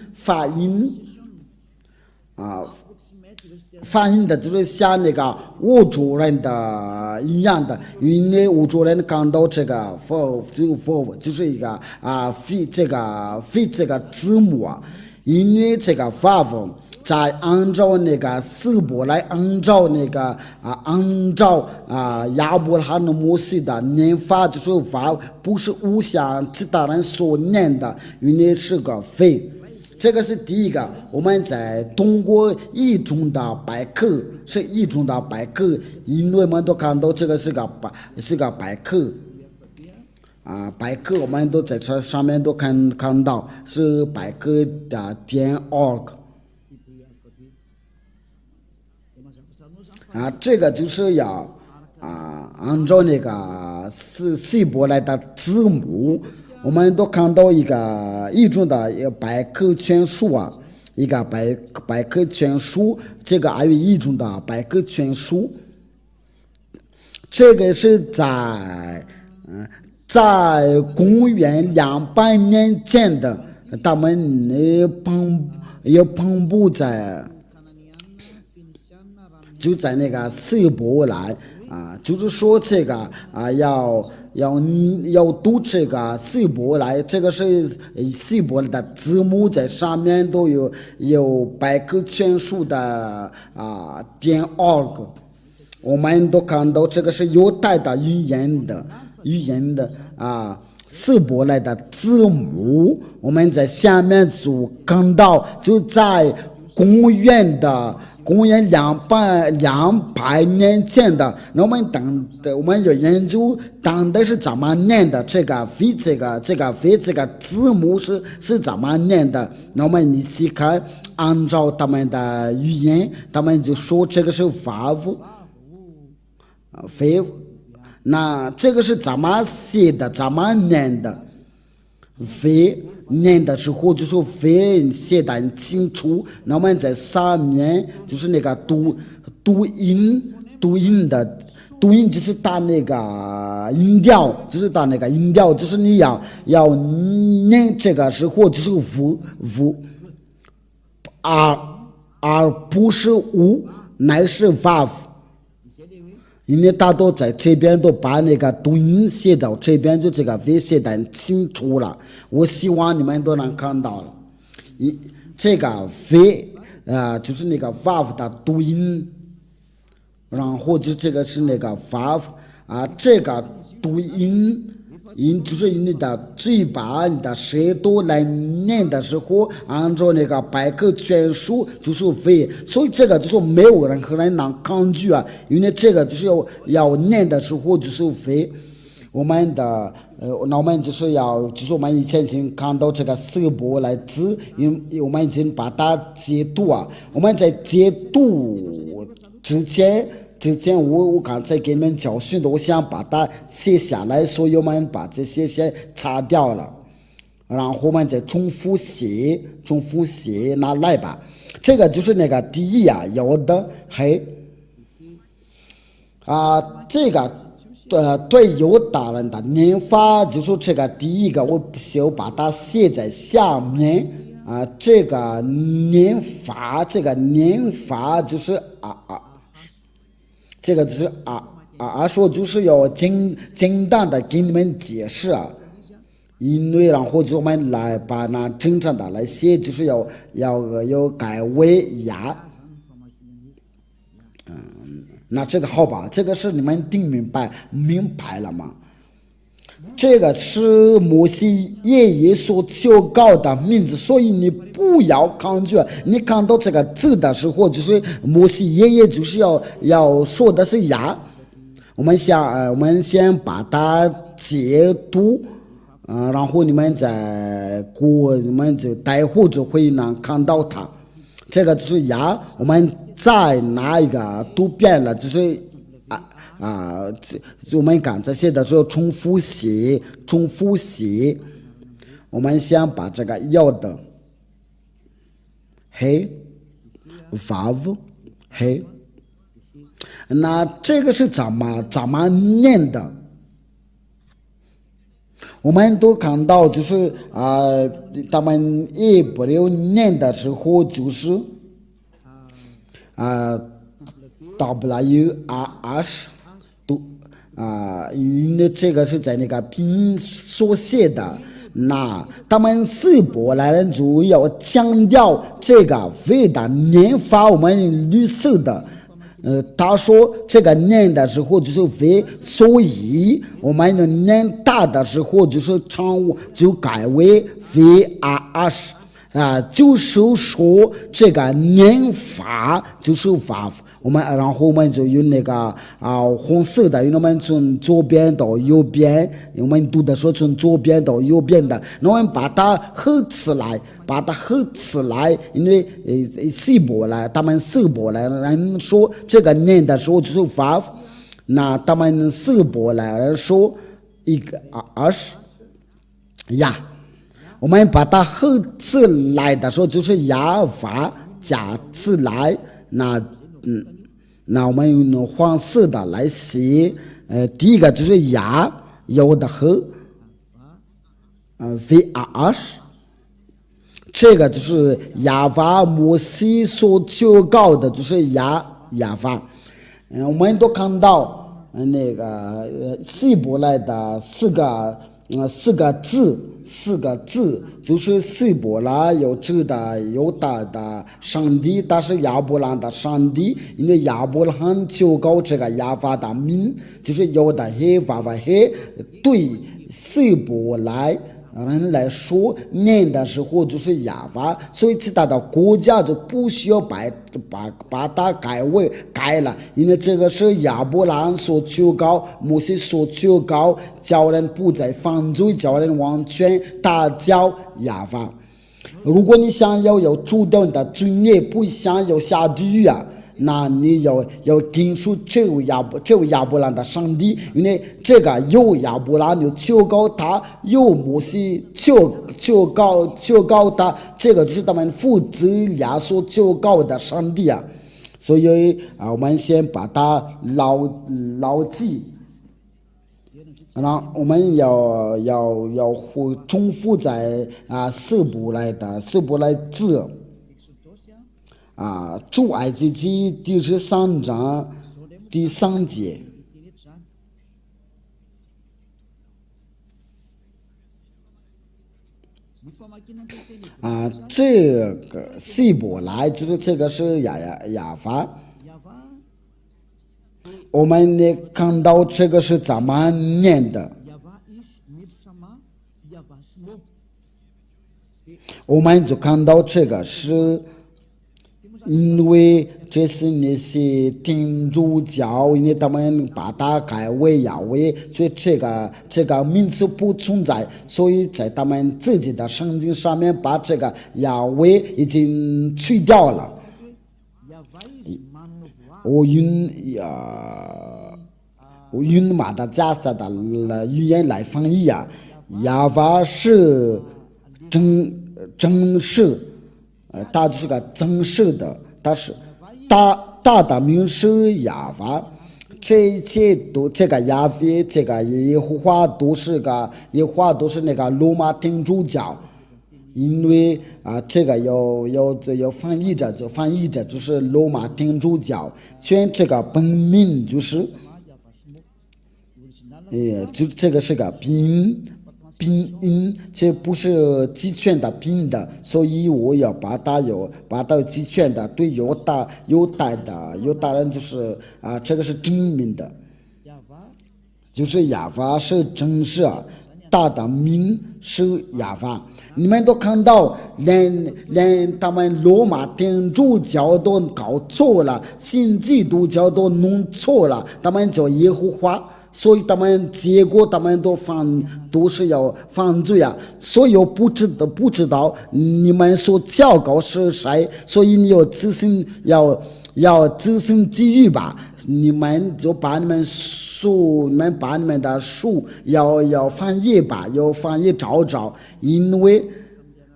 发音的就是像那个欧洲人的一样的，因为欧洲人看到这个 for 就是一个非这个字母因为这个法文在按照那个希伯来按照亚伯拉罕摩西的念法，就是法不是无像其他人所念的，因为是个非。这个是第一个，我们在通过一种的百科，是一种的百科，因为我们都看到这个是个百科。百科我们都在这上面都看到是百科的.org 这个就是要按照那个希伯来的字母，我们都看到一种的百科全书一个百科全书，这个还有一种的百科全书，这个是在公元200年前的，他们也分布在，就在那个希伯来就是说这个要读这个希伯来，这个是希伯来的字母，在上面都有百科全书的.org， 我们都看到这个是犹太的语言的希伯来的字母，我们在下面就看到，就在公元200年前的，那我们有研究当的是怎么念的，这个字母是怎么念的，那我们一起看，按照他们的语言，他们就说这个是法文那这个是怎么写的，怎么念的？非念的时候就是非写的很清楚，那我们在上面就是那个读音就是打那个音调，就是你要念这个时候就是无而不是无，乃是 vav 因为大多在这边都把那个读音写到这边，就这个 V 写得很清楚了。我希望你们都能看到了。这个 V 就是那个 vav 的读音，然后就这个是那个 vav 这个读音就是你的嘴巴、你的舌头来念的时候，按照那个百科全书就是 V， 所以这个就是没有任何人能抗拒因为这个就是要念的时候就是 V。我们的那我们就是我们以前已经看到这个色波来字，因为我们已经把它解读我们在解读之前我刚才给你们教训的，我想把它写下来，所以我们把这些先擦掉了，然后我们再重复写，拿来吧。这个就是那个第一有的黑这个对犹大人的念法，就是这个第一个，我就把它写在下面这个念法就是这个就是说就是要简单的给你们解释因为然后就我们来把那正常的来写，就是要改为那这个好吧，这个是你们听明白了吗？这个是摩西爷爷所求告的名字，所以你不要抗拒。你看到这个字的时候，就是摩西爷爷就是要说的是我们先把它解读然后你们就待会就会能看到它。这个就是我们再拿一个读遍了，就是我们刚才写的时候重复写。我们先把这个要的黑 vav 黑，那这个是怎么念的？我们都看到就是他们也不留念的时候就是WRH 因为这个是在那个拼音所写的，那他们希伯来人就要强调这个V的念法，我们绿色的他说这个念的时候就是 V， 所以我们念大的时候就是就改为 VRH就是说这个念法就是 vav， 然后我们就用那个红色的，因为我们从左边到右边，我们读的时候从左边到右边的，那我们把它合起来，因为他们希伯来人说这个念的时候就是 vav， 那他们希伯来人说一个我们把它合起来的时候就是vav加起来，那我们用黄色的来写，第一个就是有的和VRH， 这个就是vav摩西所求告的，就是vav。我们都看到那个希伯来的四个字，就是希伯来有指的犹大的上帝，但是亚伯兰的上帝，因为亚伯兰求告这个vav的名，就是有的黑vav黑，对希伯来人来说念的时候就是vav，所以其他的国家就不需要把它改了，因为这个是亚伯兰所求告，摩西所求告，叫人不再犯罪，叫人完全打交vav。如果你想要有主动的罪孽，不想要下地狱那你要听出这位亚伯兰的上帝，因为这个有亚伯兰有求告他，有摩西求告他，这个就是他们父子俩所求告的上帝所以我们先把它牢记，然后我们要重复在希伯来字出埃及记第13章第3节，这个希伯来就是这个是亚法。我们呢看到这个是怎么念的？我们就看到这个是因为这是那些天主教，因为他们把它改为亚威，所以这个名词不存在，所以在他们自己的圣经上面把这个亚威已经去掉了。我用马达加斯的语言来翻译啊，亚法是正式，它就是个正式的，但是大的名是亚法，这一切都这个亚非这个耶和华都是那个罗马天主教，因为这个要翻译着就是罗马天主教，全这个本名就是就这个是个拼音，这不是集权的拼的，所以我要把它集权的，对犹大人就是这个是正名的，就是亚法是正式，大的名是亚法。你们都看到，连他们罗马天主教都搞错了，新基督教都弄错了，他们叫耶和华。所以结果他们都是要犯罪啊！所以不知道你们所教稿是谁，所以你要自行记忆吧。你们就把你们的书要翻译吧，要翻译找，因为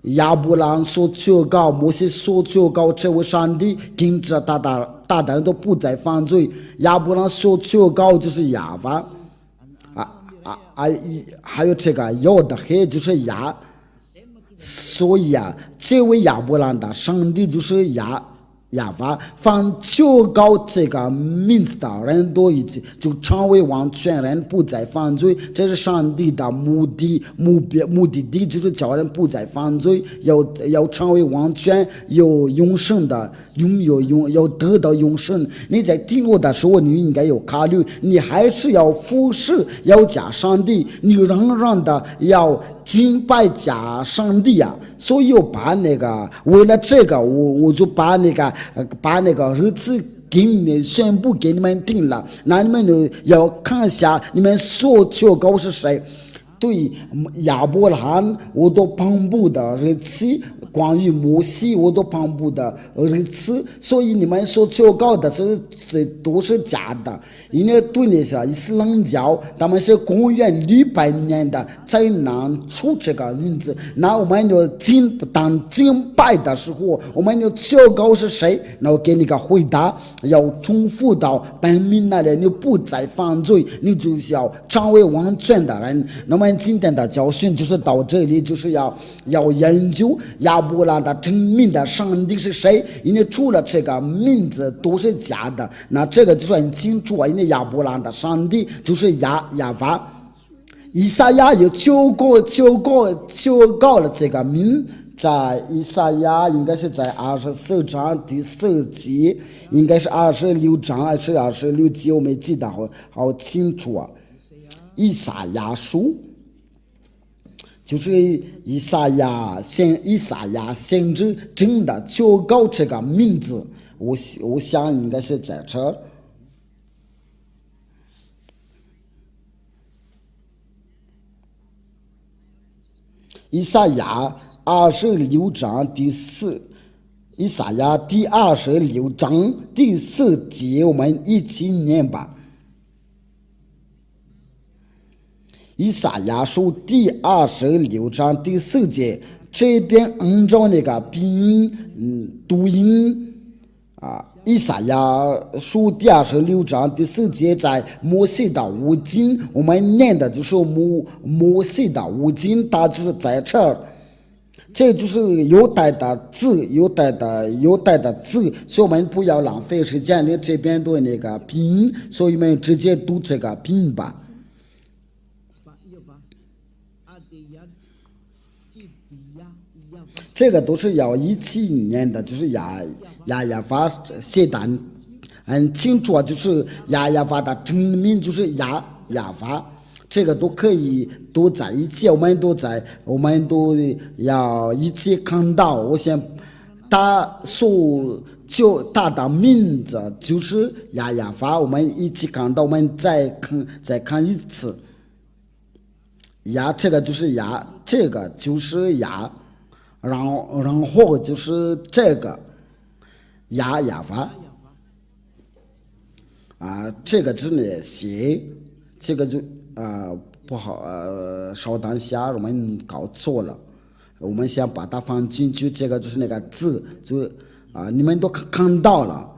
亚伯兰所求告，摩西所求告，这位上帝跟着大人都不再犯罪。亚伯兰所求告就是亚法，还有这个要的黑就是亚，所以这位亚伯兰的上帝就是亚法，凡求告这个名字的人都已经就成为完全人，不再犯罪。这是上帝的目的地，就是叫人不再犯罪，要成为完全有永生的，要得到永生。你在听我的时候，你应该有考虑，你还是要服侍，要假上帝，你仍然的要敬拜假上帝啊！所以我把为了这个，我就把那个日子给你宣布给你们定了，那你们要看一下你们所求告是谁。对亚伯兰我都颁布的日期，关于摩西我都颁布的日期，所以你们所求告的都是假的。因为对那些伊斯兰教，他们是公元600年的才能出这个名字。那我们就当敬拜的时候，我们就求告是谁，那我给你个回答，要重复到本命那里，你不再犯罪，你就是要成为完全的人。那么今天的教训就是到这里，就是要研究亚伯兰的真名的上帝是谁，因为除了这个名字都是假的，那这个就很清楚啊。因为亚伯兰的上帝就是亚法，以赛亚有求告了这个名，在以赛亚应该是在24章第4节，应该是26章还是26节，我没记得好清楚啊。以赛亚书就是以赛亚先知真的求告这个名字，我想应该是在这儿。以赛亚26章第4，以赛亚第26章第4节，我们一起念吧。以赛亚书第26章第4节，这边按照那个拼音读音以赛亚书第26章第4节，在摩西的五经，我们念的就是摩西的五经，它就是在这儿。这就是犹太的字，所以我们不要浪费时间，你这边读那个拼音，所以我们直接读这个拼音吧。这个都是要一起念的，就是亚法写的很清楚啊，就是亚法的真名就是亚法，这个都可以都在一起，我们都要一起看到。我想他的名字就是亚法，我们一起看到，我们再看一次。这个就是这个就是然后就是这个亚法这个真的写，这个就不好稍等一下，我们搞错了，我们先把它放进去，这个就是那个字，就你们都看到了。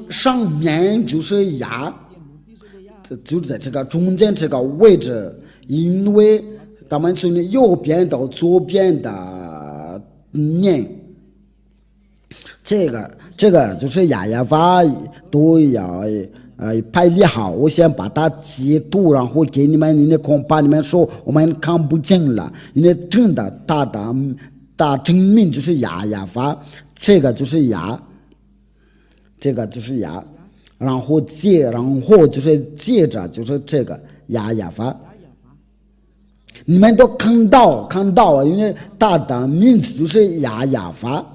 上面就是就在这个中间这个位置，因为咱们从右边到左边的念，这个就是亚法都要排列好。我先把它截图，然后给你们恐怕你们说我们看不见了，因为真的大真名就是亚法，这个就是这个就是然后就是接着就是这个亚法，你们都看到，因为他的名字就是亚法，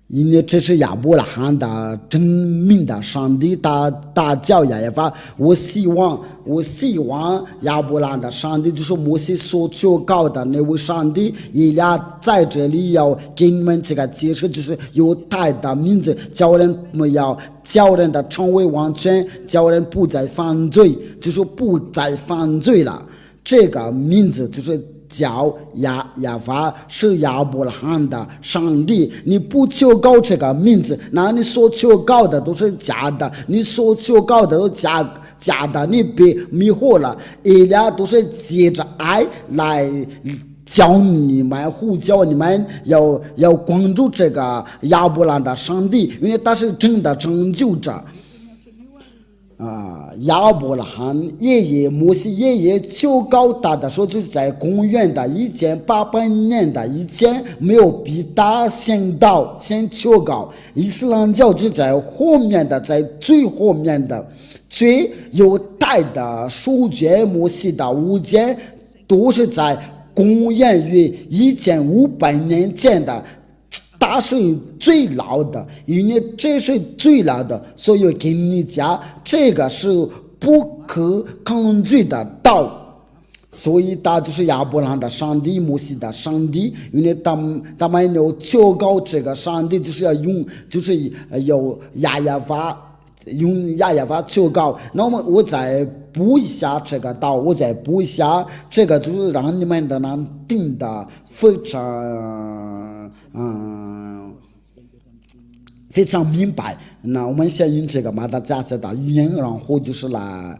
因为这是亚伯拉罕的真名的上帝，他叫亚法。我希望亚伯拉罕的上帝就是摩西所求告的那位上帝，以俩在这里要给你们这个解释，就是有他的名字，叫人的成为完全，叫人不再犯罪，就是不再犯罪了。这个名字就是叫亚法，是亚伯拉罕的上帝。你不求告这个名字，那你所求告的都是假的，你所求告的都假的，你被迷惑了。以俩都是借着爱来教你们，呼叫你们要关注这个亚伯拉罕的上帝，因为他是真的拯救者。亚伯拉罕摩西爷爷求告他的时候，就是在公元的1800年的以前，没有比他先求告。伊斯兰教就在后面的，在最后面的，最有代的书卷摩西的物件，都是在公元于1500年前的。它是最老的，因为这是最老的，所以给你讲，这个是不可抗拒的道。所以他就是亚伯拉罕的上帝，摩西的上帝，因为他们要求告这个上帝，就是要要亚法求告。那么我再补一下这个道，这个就是让你们的能听得非常明白。那我们先用这个马达加斯的语言，然后就是来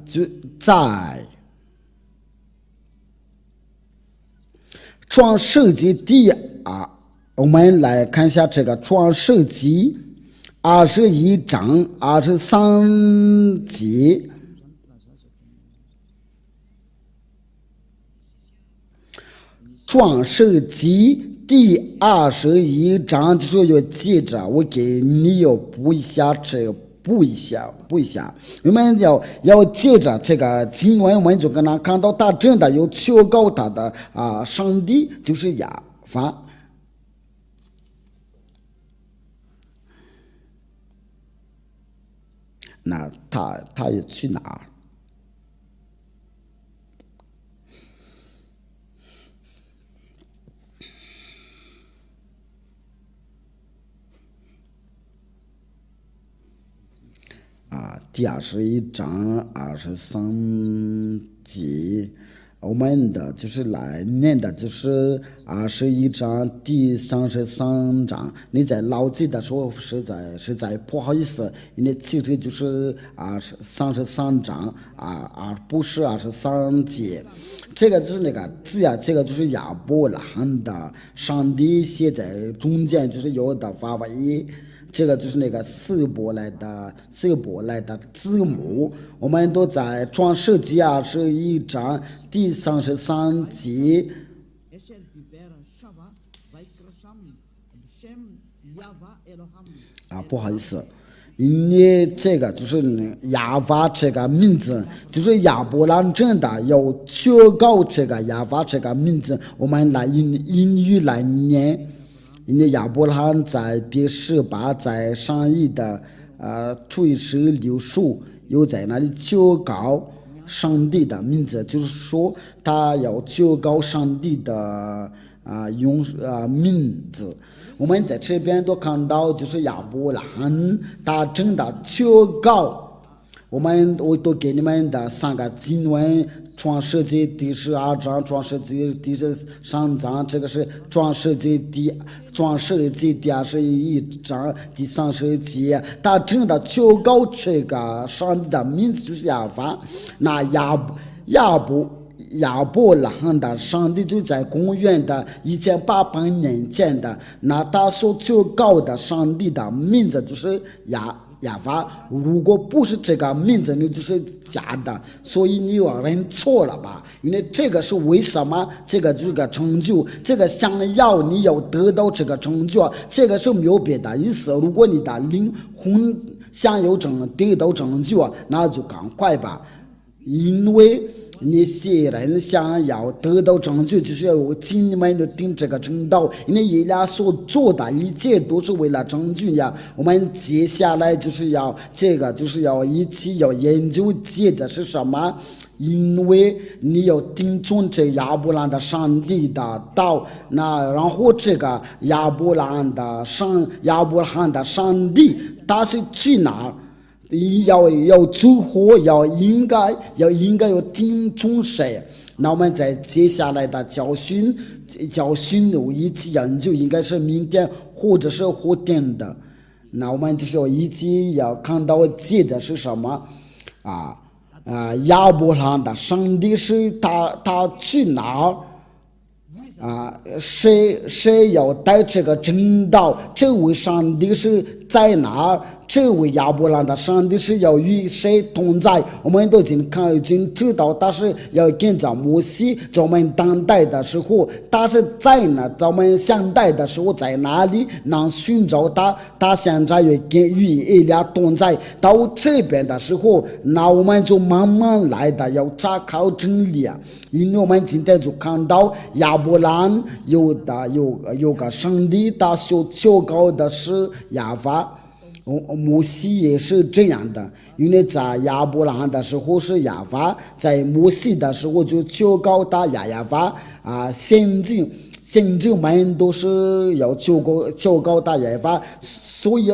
就在创世纪我们来看一下这个创世纪21章23节。创世纪第21章就是要记着，我给你要补一下，我们要接着这个经文，我们就跟他看到他真的有求告他的上帝就是亚法。那他要去哪儿？第21章23节，我们的就是来念的就是21章第33章。你在牢记的时候实在不好意思，因为其实就是33章不是23节。这个就是那个字呀，这个就是亚伯拉罕的上帝写在中间，就是有的发音。这个就是那个希伯来的字母，我们都在创世纪21章第33节。不好意思，因为这个就是亚法这个名字，就是亚伯兰真的要确告这个亚法这个名字，我们来英语来念。因为亚伯拉罕在别是巴在上一的垂直柳树，又在那里求告上帝的名字，就是说他要求告上帝的名字。我们在这边都看到，就是亚伯拉罕他真的求告。我都给你们的3个经文。创世纪第12章，创世纪第13章，这个是创世纪第21章第30节。他真的求告这个上帝的名字就是亚法。那亚伯拉罕的上帝就在公元的1800年前的，那他所求告的上帝的名字就是亚法。如果不是这个名字，你就是假的，所以你有人错了吧？因为这个是为什么？这个成就，这个想要你要得到这个成就，这个是没有别的意思。如果你的灵魂想要得到成就，那就赶快吧，因为那些人想要得到成就，就是要尽你们的定这个正道，因为以俩所做的一切都是为了成就呀。我们接下来就是要就是要一起要研究接着是什么，因为你要听从这亚伯兰的上帝的道，那然后这个亚伯拉罕的上帝他是去哪儿？要祝福，应该要听从谁？那我们在接下来的教训一起研究，应该是明天或者是后天的。那我们就是一起要看到接着是什么亚伯拉罕的上帝是他去哪儿？谁要带这个正道？这位上帝是在哪儿？这位亚伯拉罕的上帝是要与谁同在？我们都已经知道，他是要跟着摩西。在我们当代的时候，他是在哪？在我们现代的时候在哪里？能寻找他？他现在与以利亚同在。到这边的时候，那我们就慢慢来的要查考真理啊！因为我们今天就看到亚伯拉罕有个上帝，他所求告的是亚法。摩西也是这样的，因为在亚伯拉罕的时候是亚法，在摩西的时候就求告他亚法先知们都是要求告他亚法，所以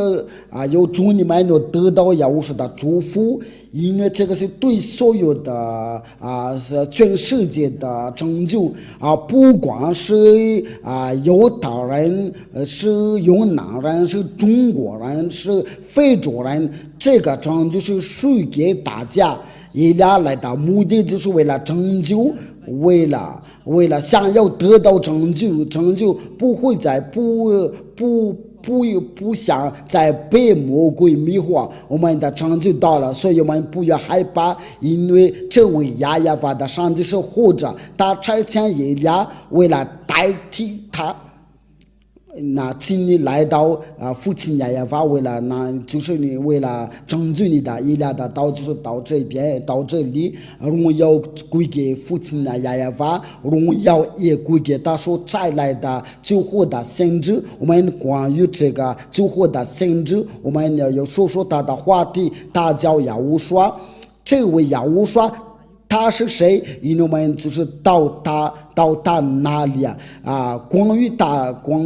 有祝你们要得到耶稣的祝福，因为这个是对所有的全世界的拯救不管是犹太人，是越南人，是中国人，是非洲人，这个拯救是属于给大家。以利亚来的目的就是为了拯救，为了想要得到拯救不会再不想再被魔鬼迷惑，我们的拯救到了，所以我们不要害怕，因为这位亚法的上帝是活着，他差遣以利亚为了代替他。那请你来到父亲亚法，就是你为了拯救你的以利亚的道，就是到这边到这里，荣耀归给父亲亚法，荣耀也归给他所差来的救活的先知。我们关于这个救活的先知，我们要说他的话题，他叫亚乌刷。这位亚乌刷他是谁？因为我们就是到他那里关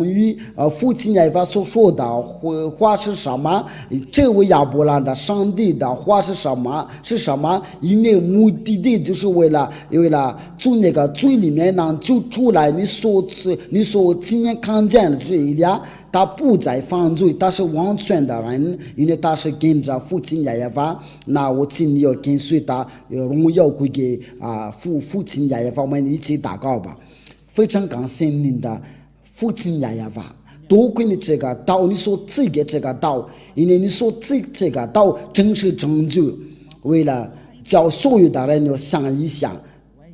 于父亲耶和华所说的话是什么？这位亚伯兰的上帝的话是什么？因为目的地就是为了从那个罪里面能救出来。你所亲眼看见的就是以利亚，他不再犯罪，他是完全的人，因为他是跟着父亲耶和华。那我请你要跟随他，荣耀归给父亲耶和华。我们一起祷告吧。非常感谢您的父亲耶和华，多亏你这个道，你所赐给这个道，因为你所赐这个道真是拯救，为了叫所有的人要想一想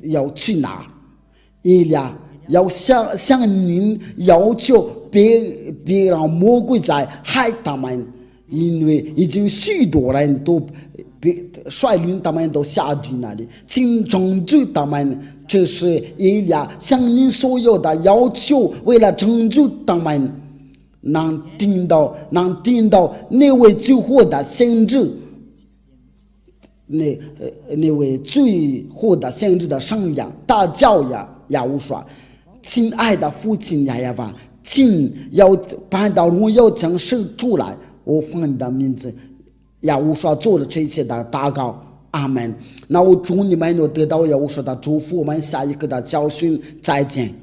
要去哪。以利亚要向您要求别让魔鬼在害他们，因为已经许多人都率领他们到下地那里，请拯救他们。这是以利亚向您所有的要求，为了拯救他们，能听到那位救活的先知，那位最后的先知的声音大叫亚乌说：“亲爱的父亲耶和华，请要把到荣耀将生出来。”我奉你的名字，亚乌说做了这一切的祷告，阿门。那我祝你们有得到亚乌说的祝福，我们下一个的教训再见。